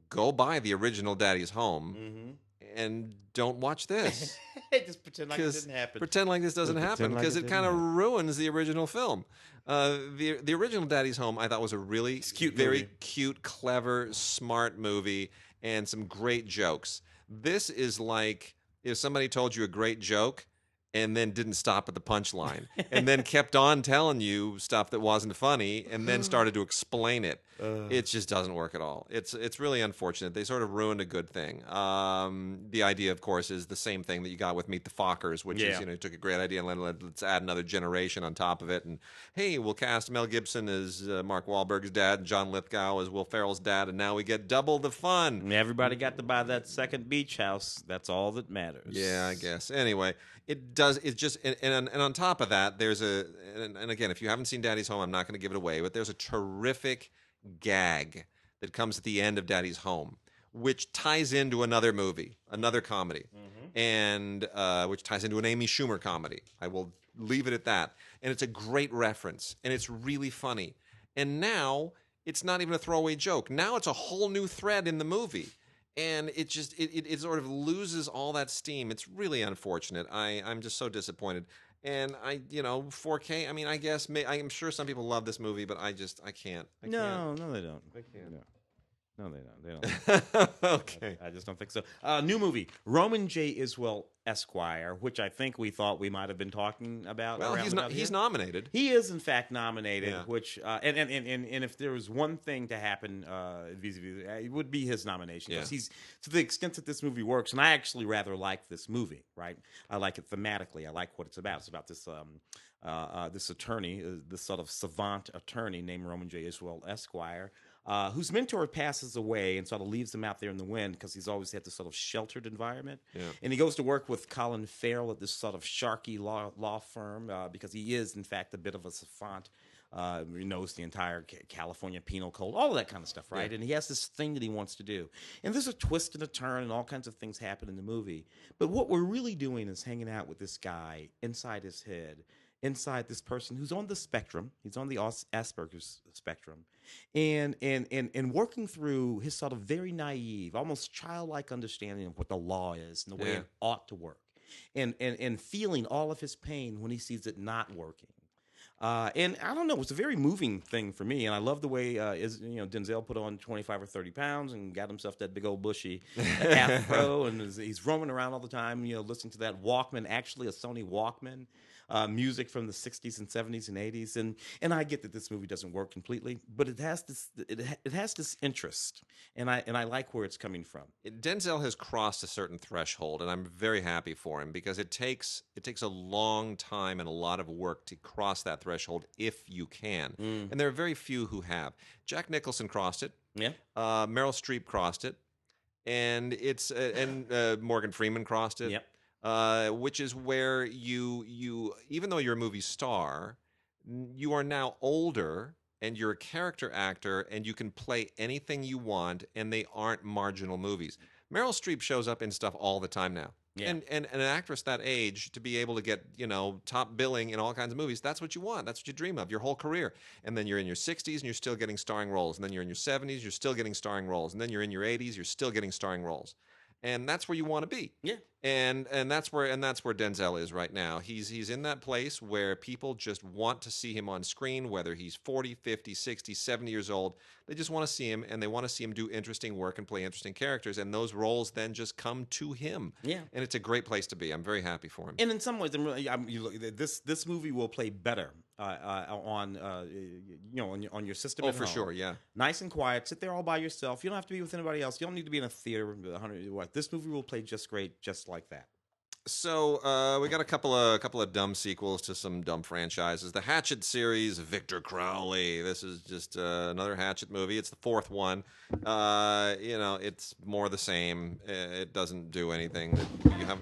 go buy the original Daddy's Home and don't watch this. Just pretend like it didn't happen. Pretend like this doesn't happen because it kind of ruins the original film. The original Daddy's Home I thought was a really very cute, clever, smart movie and some great jokes. This is like if somebody told you a great joke and then didn't stop at the punchline and then kept on telling you stuff that wasn't funny and then started to explain it. It just doesn't work at all. It's really unfortunate. They sort of ruined a good thing. The idea, of course, is the same thing that you got with Meet the Fockers, which is, you took a great idea and let's add another generation on top of it. And, hey, we'll cast Mel Gibson as Mark Wahlberg's dad, John Lithgow as Will Ferrell's dad, and now we get double the fun. And everybody got to buy that second beach house. That's all that matters. Yeah, I guess. Anyway, it does. It's just, and on top of that, there's and again, if you haven't seen Daddy's Home, I'm not going to give it away, but there's a terrific gag that comes at the end of Daddy's Home, which ties into another movie, another comedy, and which ties into an Amy Schumer comedy. I will leave it at that. And it's a great reference, and it's really funny. And now it's not even a throwaway joke. Now it's a whole new thread in the movie. And it just it sort of loses all that steam. It's really unfortunate. I'm just so disappointed. And 4K. I mean, I guess I'm sure some people love this movie, but I can't. No, they don't. I can't. No, they don't. They don't. Okay. I just don't think so. New movie, Roman J. Iswell Esquire, which I think we thought we might have been talking about. Well, he's nominated. He is in fact nominated. Yeah. Which and if there was one thing to happen vis-a-vis, it would be his nomination. Yeah. He's, to the extent that this movie works, and I actually rather like this movie. Right, I like it thematically. I like what it's about. It's about this this attorney, this sort of savant attorney named Roman J. Iswell Esquire. Whose mentor passes away and sort of leaves him out there in the wind because he's always had this sort of sheltered environment. Yeah. And he goes to work with Colin Farrell at this sort of sharky law firm because he is, in fact, a bit of a savant. He knows the entire California penal code, all of that kind of stuff, right? Yeah. And he has this thing that he wants to do. And there's a twist and a turn and all kinds of things happen in the movie. But what we're really doing is hanging out with this guy inside his head, inside this person who's on the spectrum. He's on the Asperger's spectrum. And working through his sort of very naive, almost childlike understanding of what the law is and the way it ought to work. And feeling all of his pain when he sees it not working. And I don't know, it was a very moving thing for me. And I love the way Denzel put on 25 or 30 pounds and got himself that big old bushy afro. And he's roaming around all the time, listening to that Walkman, actually a Sony Walkman. Music from the 60s and 70s and 80s, and I get that this movie doesn't work completely, but it has this interest, and I like where it's coming from. Denzel has crossed a certain threshold, and I'm very happy for him because it takes a long time and a lot of work to cross that threshold if you can, and there are very few who have. Jack Nicholson crossed it. Yeah. Meryl Streep crossed it, and Morgan Freeman crossed it. Yep. Which is where you even though you're a movie star, you are now older and you're a character actor and you can play anything you want and they aren't marginal movies. Meryl Streep shows up in stuff all the time now. Yeah. And an actress that age to be able to get, top billing in all kinds of movies, that's what you want. That's what you dream of your whole career. And then you're in your 60s and you're still getting starring roles. And then you're in your 70s, you're still getting starring roles. And then you're in your 80s, you're still getting starring roles. and that's where you want to be. Yeah. And that's where Denzel is right now. He's in that place where people just want to see him on screen, whether he's 40, 50, 60, 70 years old. They just want to see him, and they want to see him do interesting work and play interesting characters, and those roles then just come to him. Yeah. And it's a great place to be. I'm very happy for him. And in some ways, this movie will play better on on your system. Oh, at for home. sure, yeah. Nice and quiet. Sit there all by yourself. You don't have to be with anybody else. You don't need to be in a theater. This movie will play just great, just like that. So we got a couple of dumb sequels to some dumb franchises. The Hatchet series, Victor Crowley. This is just another Hatchet movie. It's the fourth one. It's more the same. It doesn't do anything that you have.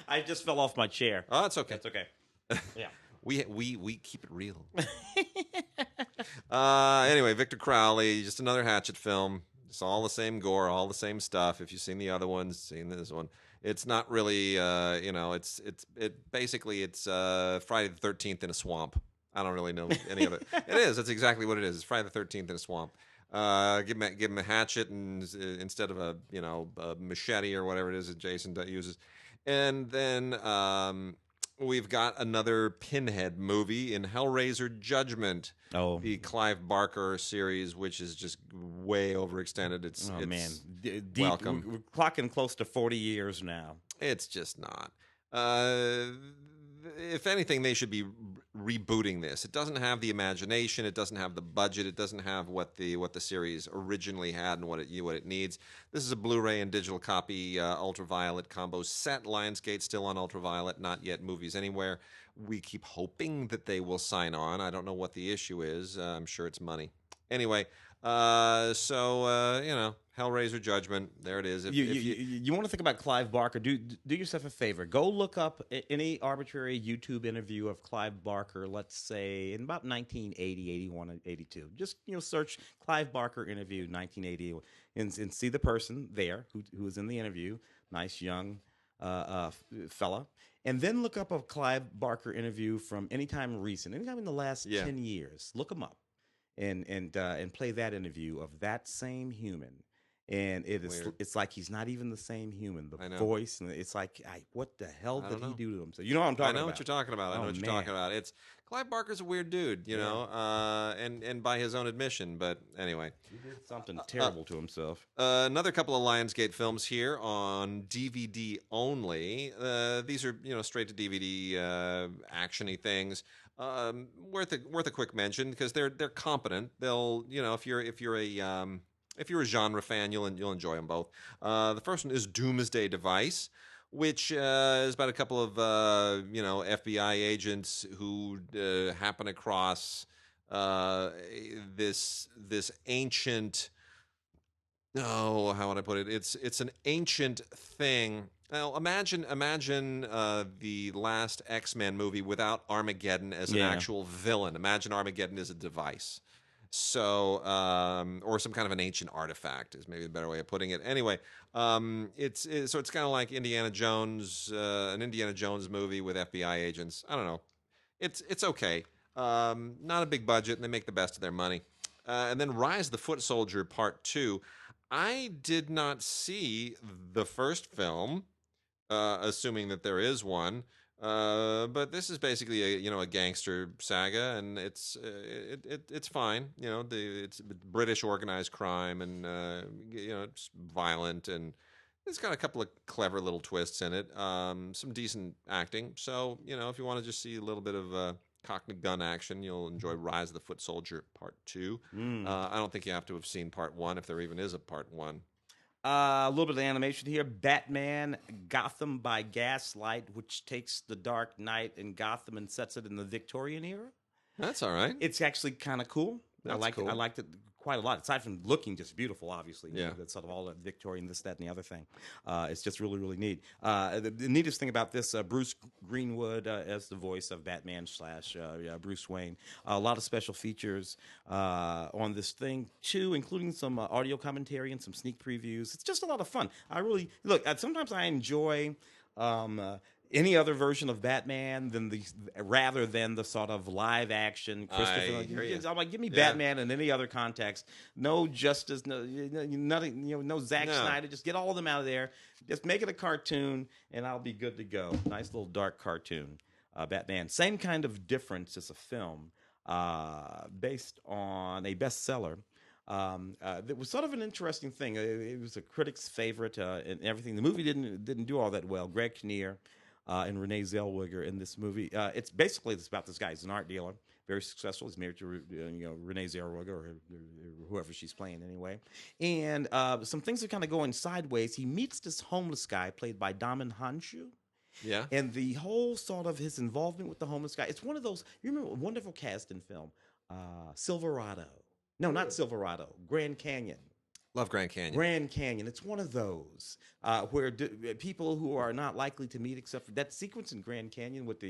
I just fell off my chair. Oh, it's okay. That's okay. Yeah. We keep it real. Anyway, Victor Crowley, just another Hatchet film. It's all the same gore, all the same stuff. If you've seen the other ones, seen this one. It's not really, it's basically Friday the 13th in a swamp. I don't really know any of it. It is. That's exactly what it is. It's Friday the 13th in a swamp. Give him a hatchet and instead of a machete or whatever it is that Jason uses, and then we've got another Pinhead movie in Hellraiser Judgment. Oh, the Clive Barker series, which is just way overextended. It's man, deep, welcome. We're clocking close to 40 years now. It's just not. If anything, they should be rebooting this. It doesn't have the imagination. It doesn't have the budget. It doesn't have what the series originally had and what it needs. This is a Blu-ray and digital copy, ultraviolet combo set. Lionsgate still on ultraviolet, not yet movies anywhere. We keep hoping that they will sign on. I don't know what the issue is. I'm sure it's money. Anyway, Hellraiser Judgment. There it is. You want to think about Clive Barker? Do yourself a favor. Go look up any arbitrary YouTube interview of Clive Barker. Let's say in about 1980, 81, 82. Just search Clive Barker interview 1980 and see the person there who was in the interview. Nice young fella. And then look up a Clive Barker interview from anytime recent, anytime in the last 10 years. Look them up. And play that interview of that same human, and it's like he's not even the same human. The voice, and it's like, what the hell did he do to himself? You know what I'm talking about? I know what you're talking about. I know what you're talking about. It's Clive Barker's a weird dude, know, and by his own admission. But anyway, he did something terrible to himself. Another couple of Lionsgate films here on DVD only. These are straight to DVD actiony things. Worth a quick mention because they're competent. They'll if you're a genre fan, you'll enjoy them both. The first one is Doomsday Device, which is about a couple of FBI agents who happen across this ancient. Oh, how would I put it? It's an ancient thing. Now, imagine the last X-Men movie without Armageddon as an actual villain. Imagine Armageddon as a device. So, or some kind of an ancient artifact is maybe a better way of putting it. Anyway, it's kind of like Indiana Jones, an Indiana Jones movie with FBI agents. I don't know. It's okay. Not a big budget, and they make the best of their money. And then Rise the Foot Soldier Part 2. I did not see the first film. Assuming that there is one, but this is basically a gangster saga, and it's fine. It's British organized crime, and it's violent, and it's got a couple of clever little twists in it. Some decent acting. So if you want to just see a little bit of Cockney gun action, you'll enjoy Rise of the Foot Soldier Part 2. I don't think you have to have seen Part 1 if there even is a Part 1. A little bit of animation here. Batman Gotham by Gaslight, which takes the Dark Knight and Gotham and sets it in the Victorian era. That's all right. It's actually kind of cool. Cool. I liked it quite a lot. Aside from looking just beautiful, obviously. Yeah. That's sort of all the Victorian, this, that, and the other thing. It's just really, really neat. The neatest thing about this, Bruce Greenwood as the voice of Batman / Bruce Wayne. A lot of special features on this thing, too, including some audio commentary and some sneak previews. It's just a lot of fun. I really, look, sometimes I enjoy any other version of Batman than rather than the sort of live action Christopher. I'm like, give me Batman in any other context. No Justice, nothing. No Zack Snyder. Just get all of them out of there. Just make it a cartoon, and I'll be good to go. Nice little dark cartoon, Batman. Same kind of difference as a film, based on a bestseller. It was sort of an interesting thing. It was a critic's favorite and everything. The movie didn't do all that well. Greg Kinnear and Renee Zellweger in this movie. It's about this guy. He's an art dealer, very successful. He's married to Renee Zellweger or whoever she's playing anyway. And some things are kind of going sideways. He meets this homeless guy played by Daman Hanshu. Yeah. And the whole sort of his involvement with the homeless guy. It's one of those. You remember a wonderful cast in film, Silverado. No, not Silverado. Grand Canyon. Love Grand Canyon. Grand Canyon. It's one of those where people who are not likely to meet, except for that sequence in Grand Canyon with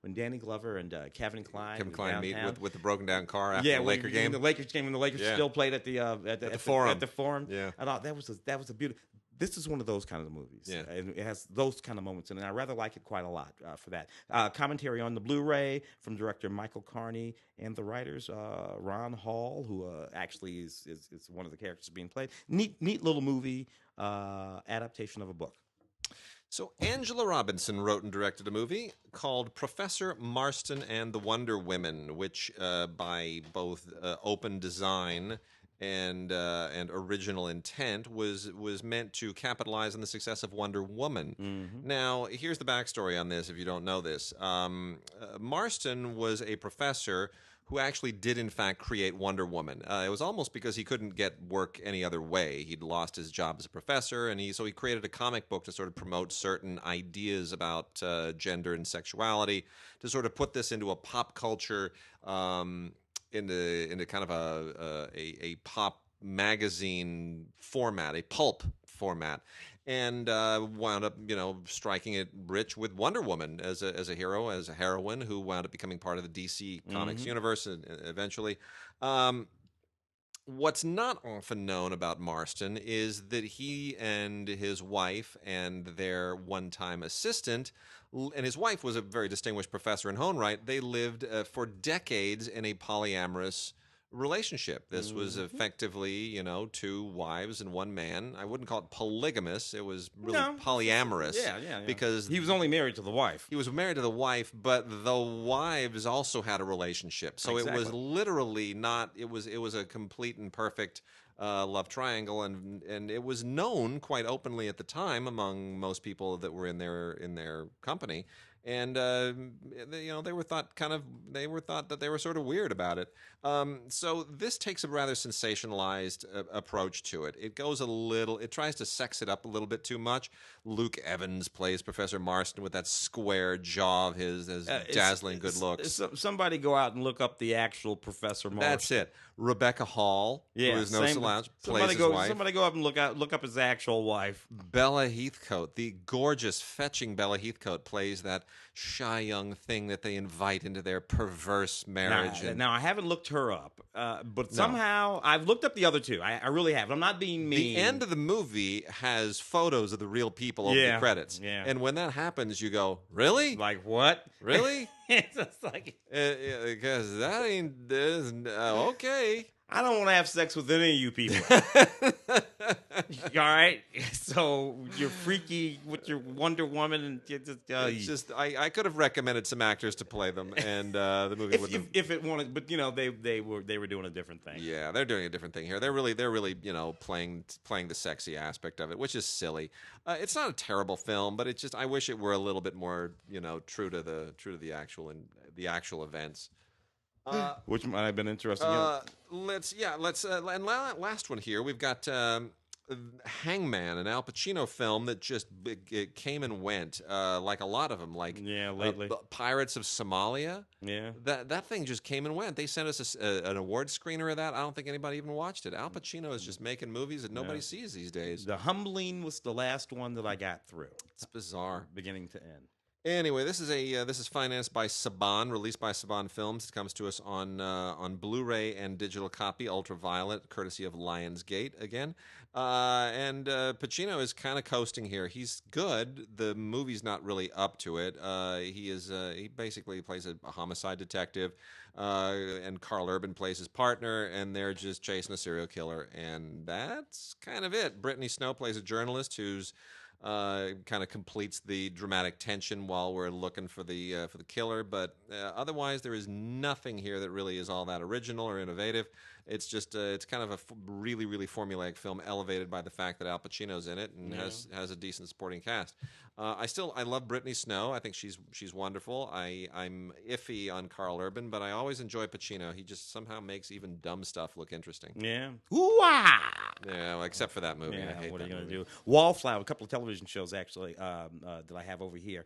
when Danny Glover and Kevin Kline meet with the broken down car after the Laker game. The Lakers game when the Lakers still played at the Forum. At the Forum. Yeah, I thought that was a beautiful. This is one of those kind of movies. Yeah. And it has those kind of moments in it. And I rather like it quite a lot for that. Commentary on the Blu-ray from director Michael Carney and the writers Ron Hall, who actually is one of the characters being played. Neat little movie adaptation of a book. So Angela Robinson wrote and directed a movie called Professor Marston and the Wonder Women, which by both open design and original intent was meant to capitalize on the success of Wonder Woman. Mm-hmm. Now, here's the backstory on this, if you don't know this. Marston was a professor who actually did, in fact, create Wonder Woman. It was almost because he couldn't get work any other way. He'd lost his job as a professor, and so he created a comic book to sort of promote certain ideas about gender and sexuality, to sort of put this into a pop culture into kind of a pop magazine format, a pulp format, and wound up striking it rich with Wonder Woman as a hero, as a heroine who wound up becoming part of the DC Comics universe eventually. What's not often known about Marston is that he and his wife and their one-time assistant, and his wife was a very distinguished professor in her own right, they lived for decades in a polyamorous relationship. This was effectively, two wives and one man. I wouldn't call it polygamous. It was really polyamorous. Yeah. Because he was only married to the wife. He was married to the wife, but the wives also had a relationship. So It was literally not. It was a complete and perfect love triangle, and it was known quite openly at the time among most people that were in their company. And they were thought that they were sort of weird about it. So this takes a rather sensationalized approach to it. It tries to sex it up a little bit too much. Luke Evans plays Professor Marston with that square jaw of his, dazzling good looks. Somebody go out and look up the actual Professor Marston. That's it. Rebecca Hall, who is no slouch, plays his wife. Somebody go up and look up his actual wife. Bella Heathcote, the gorgeous, fetching Bella Heathcote, plays that shy young thing that they invite into their perverse marriage. Now I haven't looked her up, but somehow I've looked up the other two. I really have. I'm not being mean. The end of the movie has photos of the real people over the credits. Yeah. And when that happens, you go, really? Like what? Really? It's just like... Because that ain't... okay. I don't want to have sex with any of you people. All right? So you're freaky with your Wonder Woman. And it's just I could have recommended some actors to play them, and the movie wouldn't have... If it wanted... But, they were doing a different thing. Yeah, they're doing a different thing here. They're really playing the sexy aspect of it, which is silly. It's not a terrible film, but it's just I wish it were a little bit more true to the actual events. Which might have been interesting. And last one here, we've got Hangman, an Al Pacino film that just it came and went, like a lot of them, lately. Pirates of Somalia. Yeah, that thing just came and went. They sent us an award screener of that. I don't think anybody even watched it. Al Pacino is just making movies that nobody sees these days. The Humbling was the last one that I got through. It's bizarre, beginning to end. Anyway, this is financed by Saban, released by Saban Films. It comes to us on Blu-ray and digital copy, Ultraviolet, courtesy of Lionsgate again. And Pacino is kind of coasting here. He's good. The movie's not really up to it. He basically plays a homicide detective, and Carl Urban plays his partner, and they're just chasing a serial killer, and that's kind of it. Brittany Snow plays a journalist who's kind of completes the dramatic tension while we're looking for the killer. But otherwise, there is nothing here that really is all that original or innovative. It's just it's kind of a really really formulaic film, elevated by the fact that Al Pacino's in it and has a decent supporting cast. I love Brittany Snow. I think she's wonderful. I'm iffy on Carl Urban, but I always enjoy Pacino. He just somehow makes even dumb stuff look interesting. Yeah. Ooh-ah! Yeah, well, except for that movie. Yeah, I hate what are that you going to movie. do? Wallflower, a couple of television shows actually that I have over here.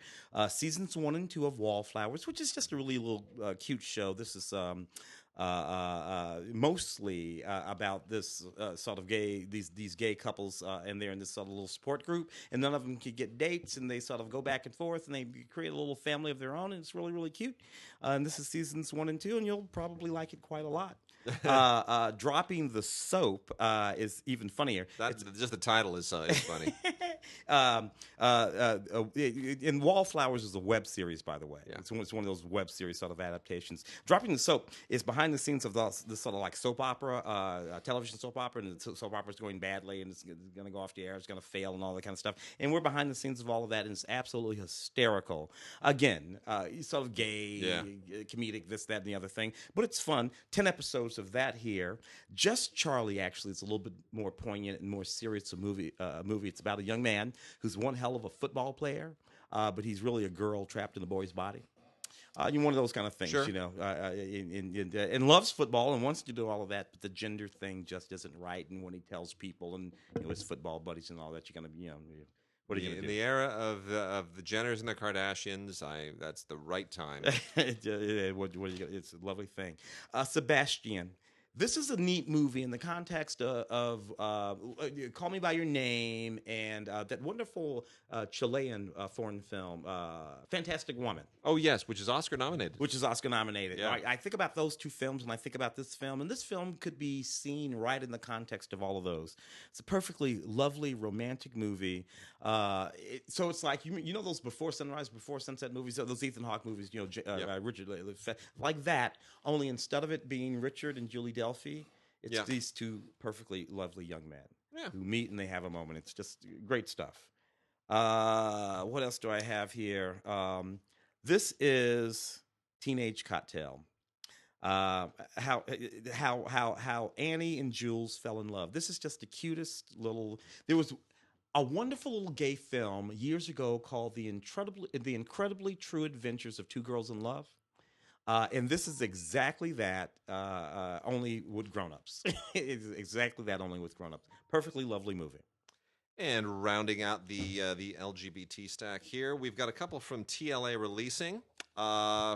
Seasons 1 and 2 of Wallflowers, which is just a really little cute show. This is mostly about this sort of these gay couples, and they're in this sort of little support group, and none of them can get dates, and they sort of go back and forth, and they create a little family of their own, and it's really really cute. And this is seasons 1 and 2, and you'll probably like it quite a lot. Dropping the soap is even funnier. Just the title is funny. And Wallflowers is a web series, by the way. Yeah. It's one of those web series sort of adaptations. Dropping the Soap is behind the scenes of this sort of like soap opera, television soap opera, and the soap opera is going badly, and it's going to go off the air, it's going to fail, and all that kind of stuff. And we're behind the scenes of all of that, and it's absolutely hysterical. Again, sort of gay, comedic, this, that, and the other thing. But it's fun. 10 episodes of that here. Just Charley, actually, it's a little bit more poignant and more serious a movie. It's about a young man who's one hell of a football player, but he's really a girl trapped in a boy's body. One of those kind of things, Sure. and loves football and wants to do all of that, but the gender thing just isn't right. And when he tells people and his football buddies and all that, you're gonna, what are you gonna do? In the era of the Jenners and the Kardashians, that's the right time. What are you gonna, it's a lovely thing. Sebastian. This is a neat movie in the context of Call Me By Your Name and that wonderful Chilean foreign film, Fantastic Woman. Oh yes, which is Oscar nominated. Yeah. Yeah. I think about those two films and I think about this film, and this film could be seen right in the context of all of those. It's a perfectly lovely romantic movie. So it's like those Before Sunrise, Before Sunset movies, those Ethan Hawke movies, Richard, like that. Only instead of it being Richard and Julie Delphi, it's these two perfectly lovely young men who meet and they have a moment. It's just great stuff. What else do I have here? This is Teenage Cocktail. How Annie and Jules fell in love. This is just the cutest little. There was a wonderful little gay film years ago called The Incredibly True Adventures of Two Girls in Love. And this is exactly that, only with grown-ups. It's exactly that, only with grown-ups. Perfectly lovely movie. And rounding out the LGBT stack here, we've got a couple from TLA releasing.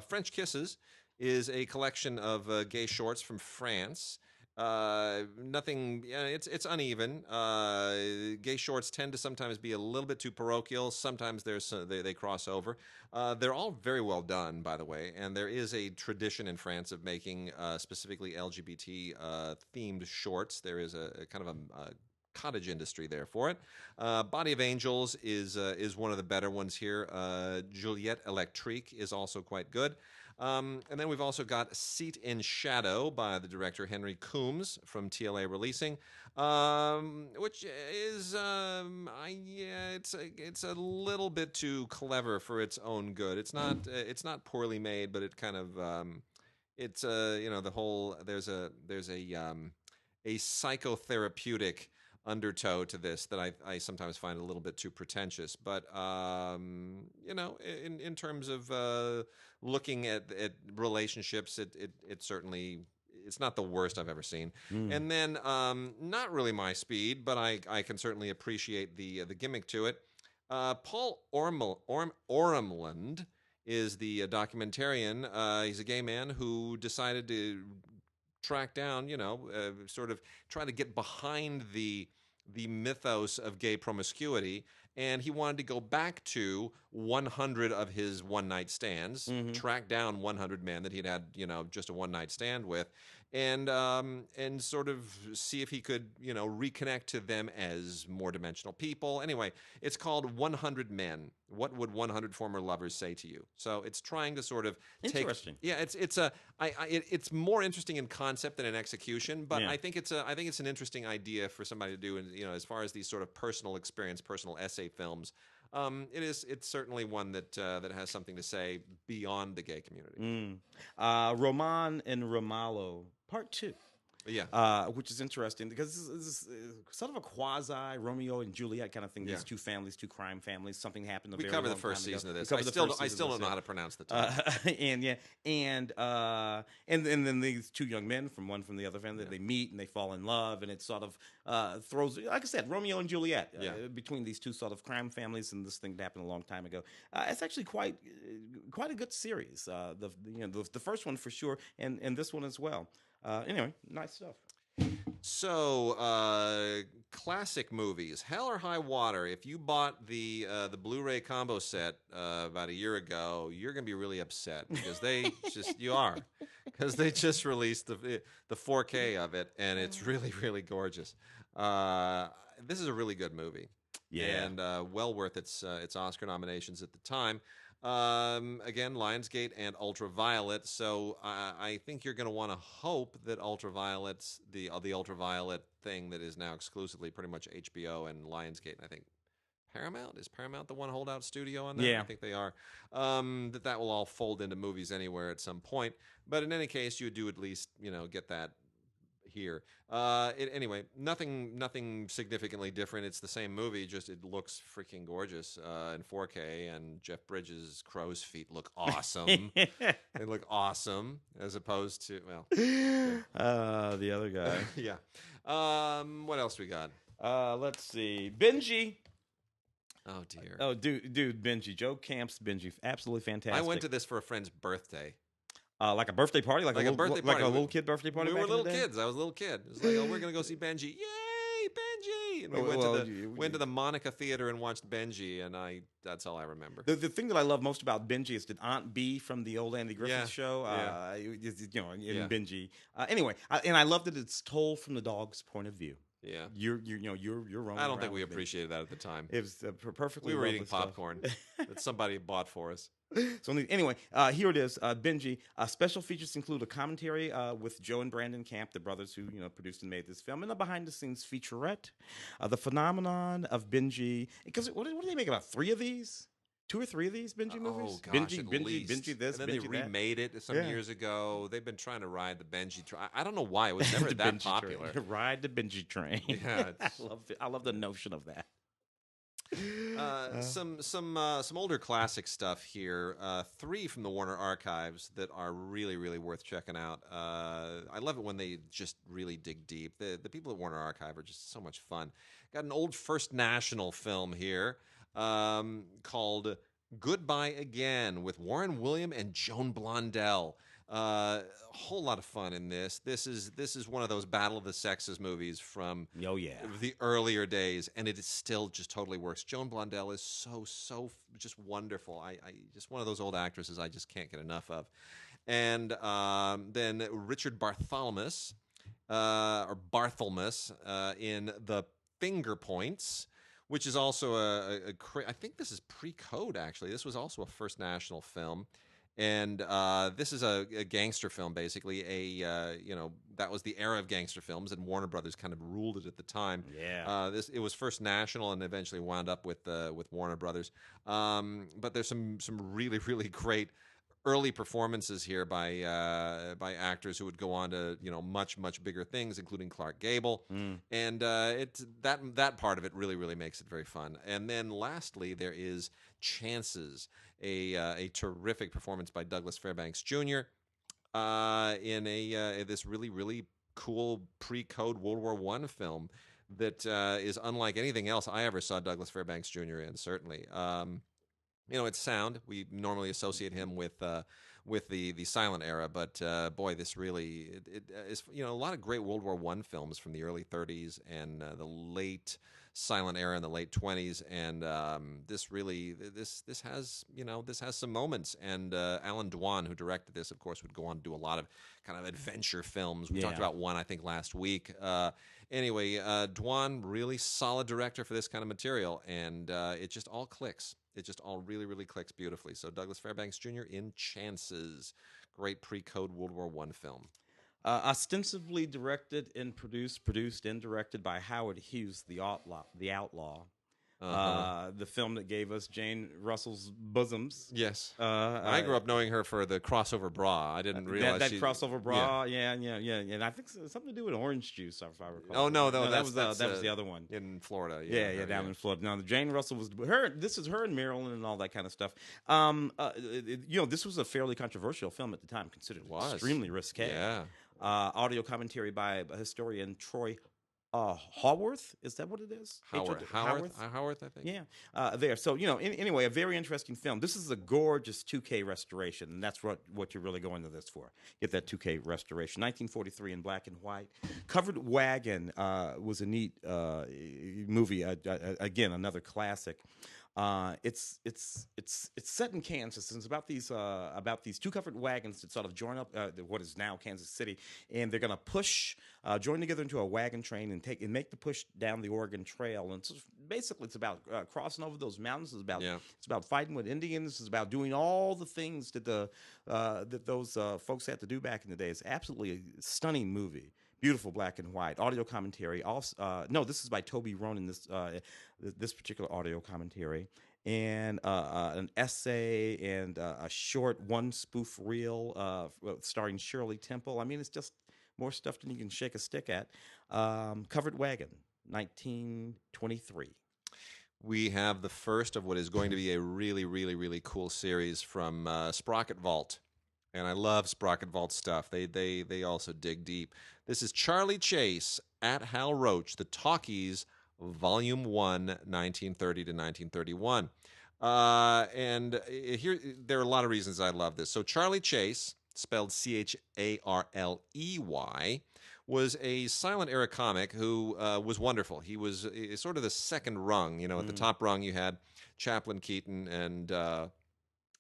French Kisses is a collection of gay shorts from France. Nothing. It's uneven. Gay shorts tend to sometimes be a little bit too parochial. Sometimes they cross over. They're all very well done, by the way, and there is a tradition in France of making specifically LGBT themed shorts. There is a kind of a cottage industry there for it. Body of Angels is one of the better ones here. Juliette Electrique is also quite good. And then we've also got Seat in Shadow by the director Henry Coombs from TLA Releasing, which is it's a little bit too clever for its own good. It's not poorly made, but it kind of the whole there's a psychotherapeutic undertow to this that I sometimes find a little bit too pretentious. But in terms of looking at relationships, it certainly, it's not the worst I've ever seen. And then not really my speed, but I can certainly appreciate the gimmick to it. Paul Ormland is the documentarian. He's a gay man who decided to track down, sort of try to get behind the the mythos of gay promiscuity, and he wanted to go back to 100 of his one-night stands, track down 100 men that he'd had, just a one-night stand with, and sort of see if he could, reconnect to them as more dimensional people. Anyway, it's called 100 Men. What would 100 former lovers say to you? So it's trying to sort of interesting. It's more interesting in concept than in execution, but I think it's an interesting idea for somebody to do. And as far as these sort of personal experience, personal essay films. It's certainly one that has something to say beyond the gay community. Roman and Romalo, Part 2. Yeah. Which is interesting because this is sort of a quasi Romeo and Juliet kind of thing. These two families, two crime families. Something happened. We covered the first season of this. I still don't know how to pronounce the title. And then these two young men from the other family, they meet and they fall in love, and it sort of throws, like I said, Romeo and Juliet between these two sort of crime families, and this thing that happened a long time ago. It's actually quite a good series. The first one for sure, and this one as well. Anyway, nice stuff. So, classic movies, Hell or High Water. If you bought the Blu-ray combo set about a year ago, you're gonna be really upset because they just released the 4K of it, and it's really, really gorgeous. This is a really good movie, and well worth its Oscar nominations at the time. Again, Lionsgate and Ultraviolet. So I think you're going to want to hope that Ultraviolet's the Ultraviolet thing that is now exclusively pretty much HBO and Lionsgate. And I think Paramount is the one holdout studio on that. Yeah. I think they are. That will all fold into movies anywhere at some point. But in any case, you do at least get that here. Anyway, nothing significantly different. It's the same movie, just it looks freaking gorgeous in 4K, and Jeff Bridges' crow's feet look awesome. They look awesome as opposed to the other guy. Yeah. What else we got? Let's see. Benji. Oh dear. Oh dude, Benji. Joe Camp's Benji. Absolutely fantastic. I went to this for a friend's birthday. Like a birthday party, like a little kid birthday party. We were little kids. I was a little kid. It was like, we're gonna go see Benji. Yay, Benji! And we went to the Monica Theater and watched Benji, and that's all I remember. The thing that I love most about Benji is that Aunt B from the old Andy Griffith show. In Benji. Anyway, and I love that it's told from the dog's point of view. Yeah, you're wrong. I don't think we appreciated that at the time. It was perfectly. We were eating popcorn that somebody bought for us. So anyway, here it is, Benji. Special features include a commentary with Joe and Brandon Camp, the brothers who produced and made this film, and a behind-the-scenes featurette. The phenomenon of Benji, because what do they make about 3 of these? 2 or 3 of these Benji movies? Oh gosh, Benji this, and then Benji they remade it some years ago. They've been trying to ride the Benji train. I don't know why it was never that popular. Ride the Benji train. Yeah, I love the notion of that. Some older classic stuff here. 3 from the Warner Archives that are really, really worth checking out. I love it when they just really dig deep. The people at Warner Archive are just so much fun. Got an old First National film here called Goodbye Again with Warren William and Joan Blondell. A whole lot of fun in this. This is one of those Battle of the Sexes movies from the earlier days, and it is still just totally works. Joan Blondell is so just wonderful. I just one of those old actresses I just can't get enough of. And then Richard Barthelmess in The Finger Points, which is also I think this is pre-Code, actually. This was also a First National film. And this is a gangster film, basically. That was the era of gangster films, and Warner Brothers kind of ruled it at the time. Yeah. It was First National, and eventually wound up with Warner Brothers. But there's some really, really great early performances here by actors who would go on to much bigger things, including Clark Gable. And it's that part of it really, really makes it very fun. And then lastly, there is Chances, a terrific performance by Douglas Fairbanks Jr. In this really, really cool pre-Code World War I film that is unlike anything else I ever saw Douglas Fairbanks Jr. in. Certainly. It's sound. We normally associate him with with the silent era. But boy, this really it is, you know, a lot of great World War I films from the early 30s and the late silent era in the late 20s, and this really this has, you know, this has some moments. And Alan Dwan, who directed this, of course, would go on to do a lot of kind of adventure films. We talked about one, I think, last week. Anyway, Dwan, really solid director for this kind of material, and it just all clicks. It just all really, really clicks beautifully. So Douglas Fairbanks Jr. in Chances, great pre-code World War I film. Ostensibly directed and produced and directed by Howard Hughes, the outlaw. The film that gave us Jane Russell's Bosoms. Yes, I grew up knowing her for the crossover bra. I didn't realize that crossover bra. Yeah, and I think something to do with orange juice, if I recall. Oh no, that was the other one in Florida. Yeah, down in Florida. Now, Jane Russell was her. This is her in Maryland and all that kind of stuff. You know, this was a fairly controversial film at the time, considered extremely risque. Yeah. Audio commentary by historian Troy Haworth, is that what it is? Haworth, I think. Yeah, there. So, you know, anyway, a very interesting film. This is a gorgeous 2K restoration, and that's what you're really going to this for. Get that 2K restoration. 1943 in black and white. Covered Wagon was a neat movie. Again, another classic. It's set in Kansas, and it's about these two covered wagons that sort of join up what is now Kansas City, and they're going to join together into a wagon train and make the push down the Oregon Trail. And so basically, it's about crossing over those mountains. It's about fighting with Indians. It's about doing all the things that those folks had to do back in the day. It's absolutely a stunning movie. Beautiful black and white audio commentary. Also, no, this is by Toby Ronan. This particular audio commentary, and an essay and a short one spoof reel starring Shirley Temple. I mean, it's just more stuff than you can shake a stick at. Covered Wagon, 1923. We have the first of what is going to be a really, really, really cool series from Sprocket Vault. And I love Sprocket Vault stuff. They also dig deep. This is Charley Chase at Hal Roach, the Talkies, Volume 1, 1930 to 1931. And here there are a lot of reasons I love this. So Charley Chase, spelled Charley, was a silent era comic who was wonderful. He was sort of the second rung. You know, at the top rung you had Chaplin, Keaton, and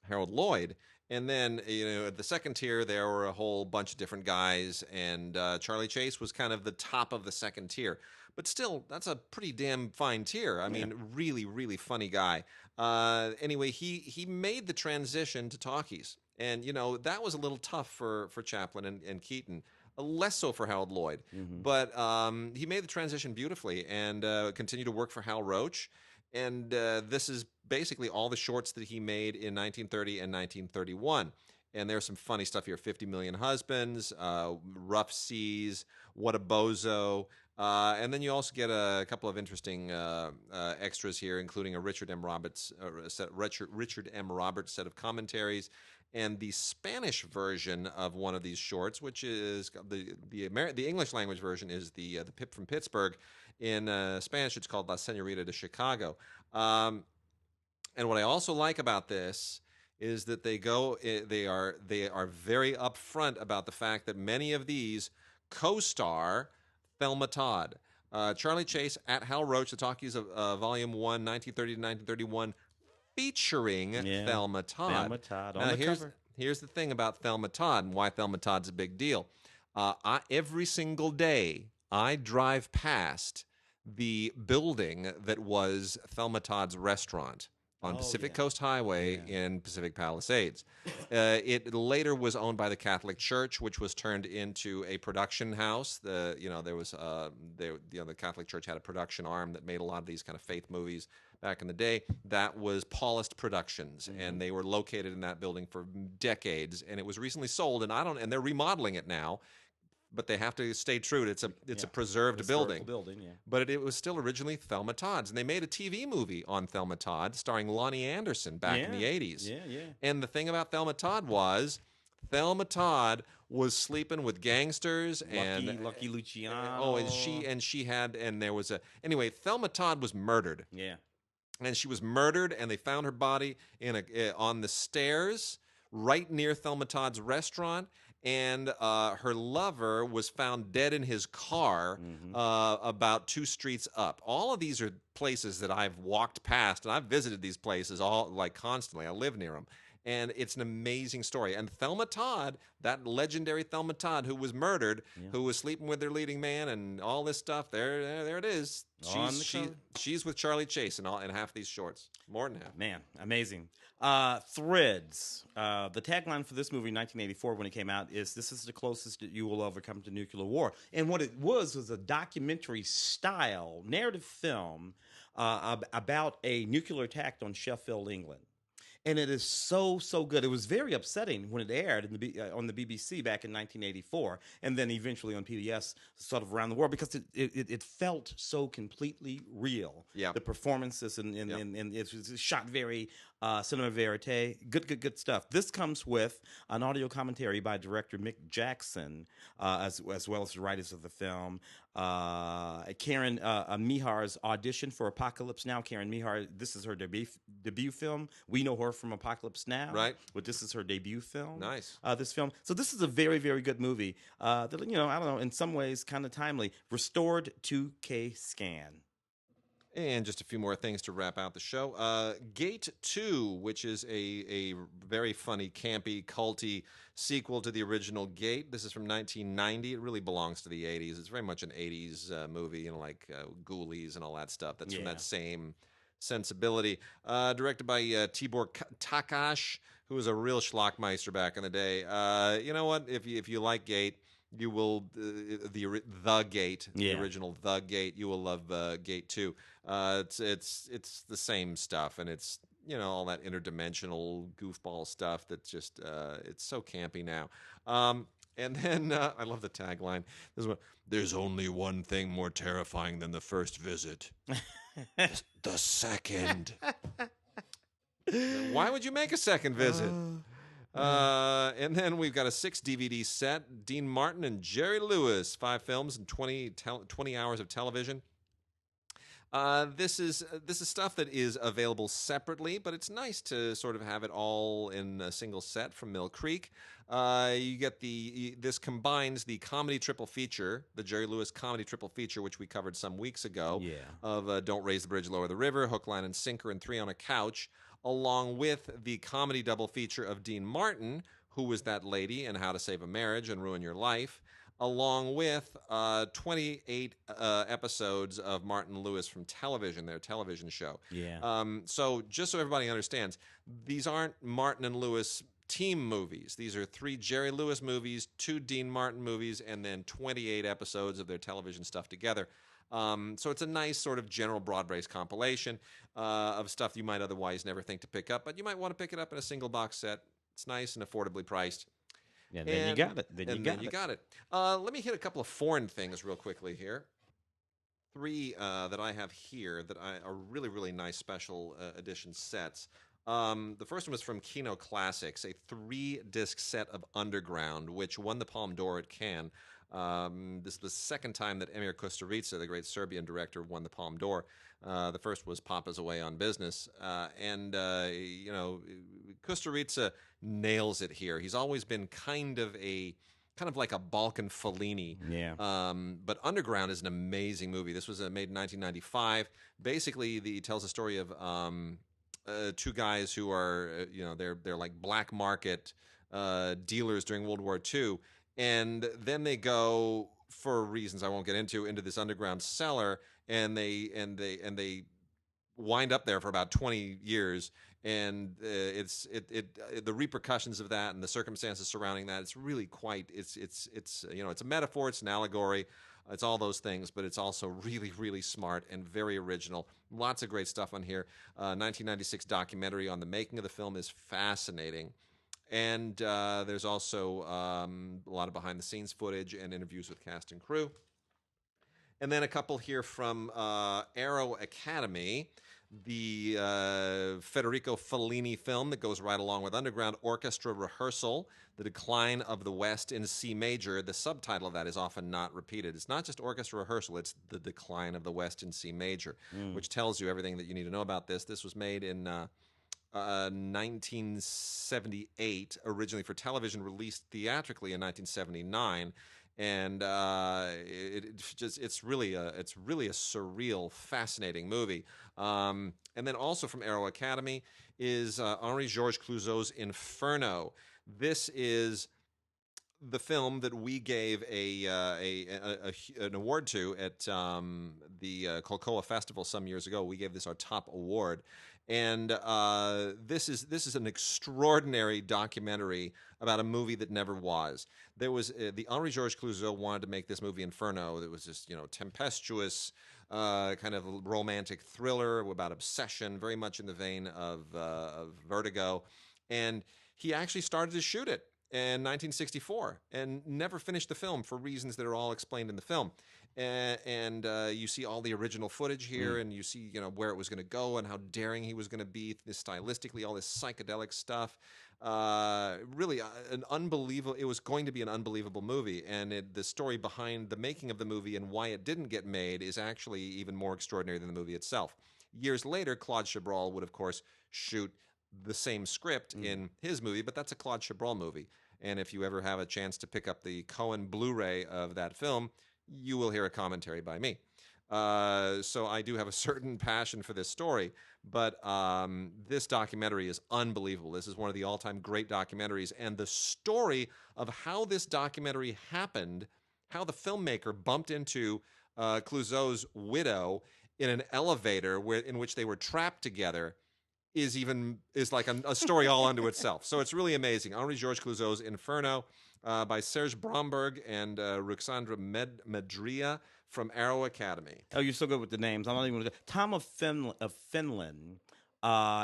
Harold Lloyd. And then, you know, at the second tier, there were a whole bunch of different guys, and Charley Chase was kind of the top of the second tier. But still, that's a pretty damn fine tier. I mean, really, really funny guy. Anyway, he made the transition to Talkies. And, you know, that was a little tough for Chaplin and Keaton. Less so for Harold Lloyd. But he made the transition beautifully and continued to work for Hal Roach. And this is basically all the shorts that he made in 1930 and 1931. And there's some funny stuff here. 50 Million Husbands, Rough Seas, What a Bozo. And then you also get a couple of interesting extras here, including a Richard M. Roberts set of commentaries, and the Spanish version of one of these shorts, which is the English language version is the Pip from Pittsburgh. In Spanish, it's called La Señorita de Chicago. And what I also like about this is that they are very upfront about the fact that many of these co-star Thelma Todd. Charley Chase at Hal Roach, the Talkies of Volume 1, 1930 to 1931, featuring Thelma Todd. Thelma Todd on the cover. Here's the thing about Thelma Todd and why Thelma Todd's a big deal. Every single day, I drive past the building that was Thelma Todd's restaurant on Pacific Coast Highway in Pacific Palisades. It later was owned by the Catholic Church, which was turned into a production house. The Catholic Church had a production arm that made a lot of these kind of faith movies back in the day. That was Paulist Productions, and they were located in that building for decades. And it was recently sold, and they're remodeling it now. But they have to stay true. It's a preserved building. But it was still originally Thelma Todd's. And they made a TV movie on Thelma Todd starring Lonnie Anderson back in the 80s. And the thing about Thelma Todd was Thelma Todd was sleeping with gangsters and Lucky Luciano. Anyway, Thelma Todd was murdered. And she was murdered, and they found her body on the stairs right near Thelma Todd's restaurant. And her lover was found dead in his car about 2 streets up. All of these are places that I've walked past, and I've visited these places all like constantly. I live near them. And it's an amazing story. And Thelma Todd, that legendary Thelma Todd who was murdered, who was sleeping with their leading man and all this stuff, there it is. She's with Charley Chase in half these shorts. More than half. Man, amazing. Threads. The tagline for this movie in 1984 when it came out is, "This is the closest that you will ever come to nuclear war." And what it was a documentary-style narrative film about a nuclear attack on Sheffield, England. And it is so good. It was very upsetting when it aired on the BBC back in 1984, and then eventually on PBS sort of around the world, because it felt so completely real. Yeah, the performances and it was shot very cinema verite. Good stuff. This comes with an audio commentary by director Mick Jackson, as well as the writers of the film. Karen Mihar's audition for Apocalypse Now. Karen Mihar, this is her debut film. We know her from Apocalypse Now, right? But this is her debut film. Nice. This film. So this is a very good movie. That, I don't know, in some ways kind of timely. Restored 2K scan. And just a few more things to wrap out the show. Gate 2, which is a very funny, campy, culty sequel to the original Gate. This is from 1990. It really belongs to the 80s. It's very much an 80s movie, like Ghoulies and all that stuff. That's from that same sensibility. Directed by Tibor Takash, who was a real schlockmeister back in the day. You know what? If you like Gate, you will the Gate, the original The Gate. You will love Gate 2. It's the same stuff, and it's all that interdimensional goofball stuff. That's just it's so campy now. And then I love the tagline. There's only one thing more terrifying than the first visit. The second. Why would you make a second visit? And then we've got a 6 DVD set. Dean Martin and Jerry Lewis, 5 films and 20 hours of television. This is stuff that is available separately, but it's nice to sort of have it all in a single set from Mill Creek. You get this combines the comedy triple feature, the Jerry Lewis comedy triple feature, which we covered some weeks ago, of Don't Raise the Bridge, Lower the River, Hook, Line, and Sinker, and 3 on a Couch, along with the comedy double feature of Dean Martin, Who Was That Lady and How to Save a Marriage and Ruin Your Life, along with 28 episodes of Martin Lewis from television, their television show. So just so everybody understands, these aren't Martin and Lewis team movies. These are 3 Jerry Lewis movies, 2 Dean Martin movies, and then 28 episodes of their television stuff together. So it's a nice sort of general broad-based compilation of stuff you might otherwise never think to pick up, but you might want to pick it up in a single box set. It's nice and affordably priced. Yeah, then you got it. Then you got it. Let me hit a couple of foreign things real quickly here. 3 that I have here that are really, really nice special edition sets. The first one was from Kino Classics, a 3-disc set of Underground, which won the Palme d'Or at Cannes. This was the second time that Emir Kusturica, the great Serbian director, won the Palme d'Or. The first was Papa's Away on Business. And Kusturica nails it here. He's always been kind of like a Balkan Fellini. But Underground is an amazing movie. This was made in 1995. Basically, he tells the story of 2 guys who are, they're like black market dealers during World War II. And then they go, for reasons I won't get into this underground cellar, and they wind up there for about 20 years. And the repercussions of that and the circumstances surrounding that, it's really quite, it's a metaphor, it's an allegory, it's all those things, but it's also really, really smart and very original. Lots of great stuff on here. 1996 documentary on the making of the film is fascinating. And there's also a lot of behind-the-scenes footage and interviews with cast and crew. And then a couple here from Arrow Academy, the Federico Fellini film that goes right along with Underground, Orchestra Rehearsal, The Decline of the West in C Major. The subtitle of that is often not repeated. It's not just Orchestra Rehearsal, it's The Decline of the West in C Major, which tells you everything that you need to know about this. This was made in 1978, originally for television, released theatrically in 1979. And it's really a surreal, fascinating movie. And then also from Arrow Academy is Henri Georges Clouzot's Inferno. This is the film that we gave an award to at the Colcoa Festival some years ago. We gave this our top award, and this is an extraordinary documentary about a movie that never was. There was the Henri Georges Clouzot wanted to make this movie Inferno. That was just tempestuous, kind of romantic thriller about obsession, very much in the vein of Vertigo, and he actually started to shoot it in 1964 and never finished the film for reasons that are all explained in the film. And you see all the original footage here, and you see where it was going to go and how daring he was going to be stylistically, all this psychedelic stuff. Really an unbelievable. It was going to be an unbelievable movie, and the story behind the making of the movie and why it didn't get made is actually even more extraordinary than the movie itself. Years later, Claude Chabrol would, of course, shoot the same script in his movie, but that's a Claude Chabrol movie. And if you ever have a chance to pick up the Cohen Blu-ray of that film, you will hear a commentary by me. So I do have a certain passion for this story, but this documentary is unbelievable. This is one of the all-time great documentaries, and the story of how this documentary happened, how the filmmaker bumped into Clouzot's widow in an elevator in which they were trapped together, is like a story all unto itself. So it's really amazing. Henri Georges Clouzot's Inferno by Serge Bromberg and Ruxandra Medria from Arrow Academy. Oh, you're so good with the names. I'm not even going to. Tom of Finland.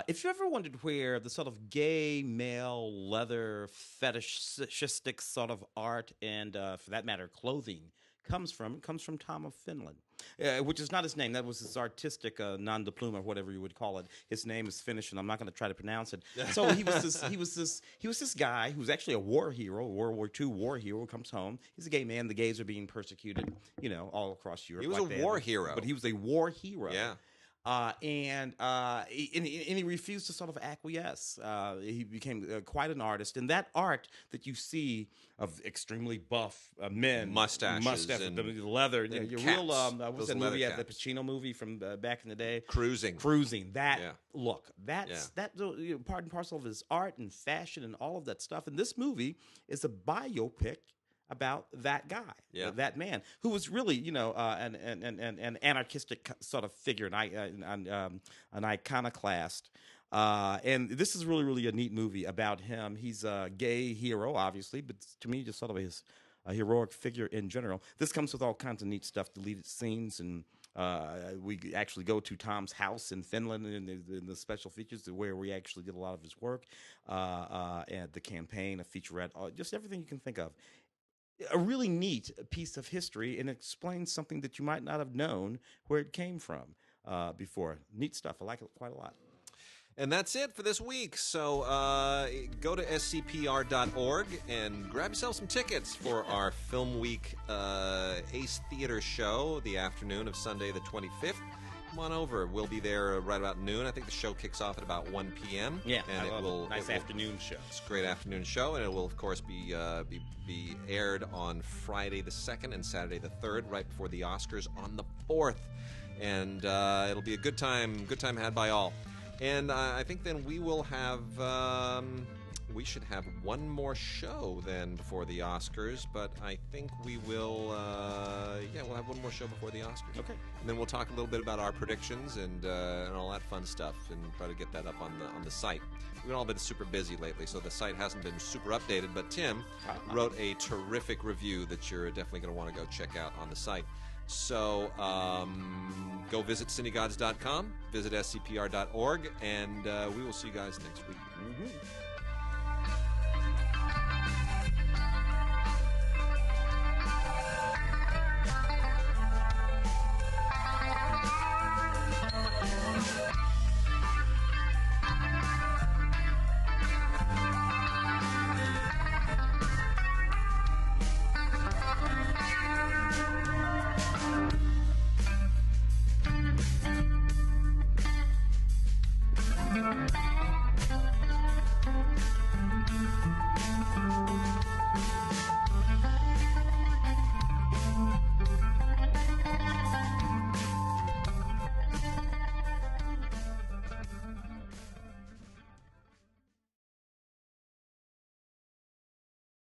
If you ever wondered where the sort of gay male leather fetishistic sort of art and, for that matter, clothing comes from, it comes from Tom of Finland, which is not his name. That was his artistic nom de plume, or whatever you would call it. His name is Finnish, and I'm not going to try to pronounce it. So he was this guy who's actually a war hero, World War II war hero, who comes home. He's a gay man. The gays are being persecuted, all across Europe. He was a war hero, but he was a war hero. Yeah. And he refused to sort of acquiesce. He became quite an artist, and that art that you see of extremely buff men, mustaches, and the leather, and your caps. real what was that movie? The Caps. Pacino movie from back in the day, Cruising. That look, that Yeah. part and parcel of his art and fashion and all of that stuff. And this movie is a biopic about that guy, that man who was really, an anarchistic sort of figure, an iconoclast. And this is really, really a neat movie about him. He's a gay hero, obviously, but to me, just sort of a heroic figure in general. This comes with all kinds of neat stuff, deleted scenes, and we actually go to Tom's house in Finland in the special features where we actually did a lot of his work, and the campaign, a featurette, just everything you can think of. A really neat piece of history, and explains something that you might not have known where it came from before. Neat stuff. I like it quite a lot. And that's it for this week. So go to scpr.org and grab yourself some tickets for our Film Week Ace Theater show, the afternoon of Sunday the 25th. Come on over. We'll be there right about noon. I think the show kicks off at about 1 p.m. Yeah, and it will. Nice afternoon show. It's a great afternoon show, and it will, of course, be aired on Friday the 2nd and Saturday the 3rd, right before the Oscars on the 4th. And it'll be a good time had by all. And I think then we will have, we should have one more show then before the Oscars, but I think we will, we'll have one more show before the Oscars. Okay. And then we'll talk a little bit about our predictions and all that fun stuff, and try to get that up on the site. We've all been super busy lately, so the site hasn't been super updated, but Tim wrote a terrific review that you're definitely going to want to go check out on the site. So go visit cinegods.com, visit scpr.org, and we will see you guys next week. Mm-hmm.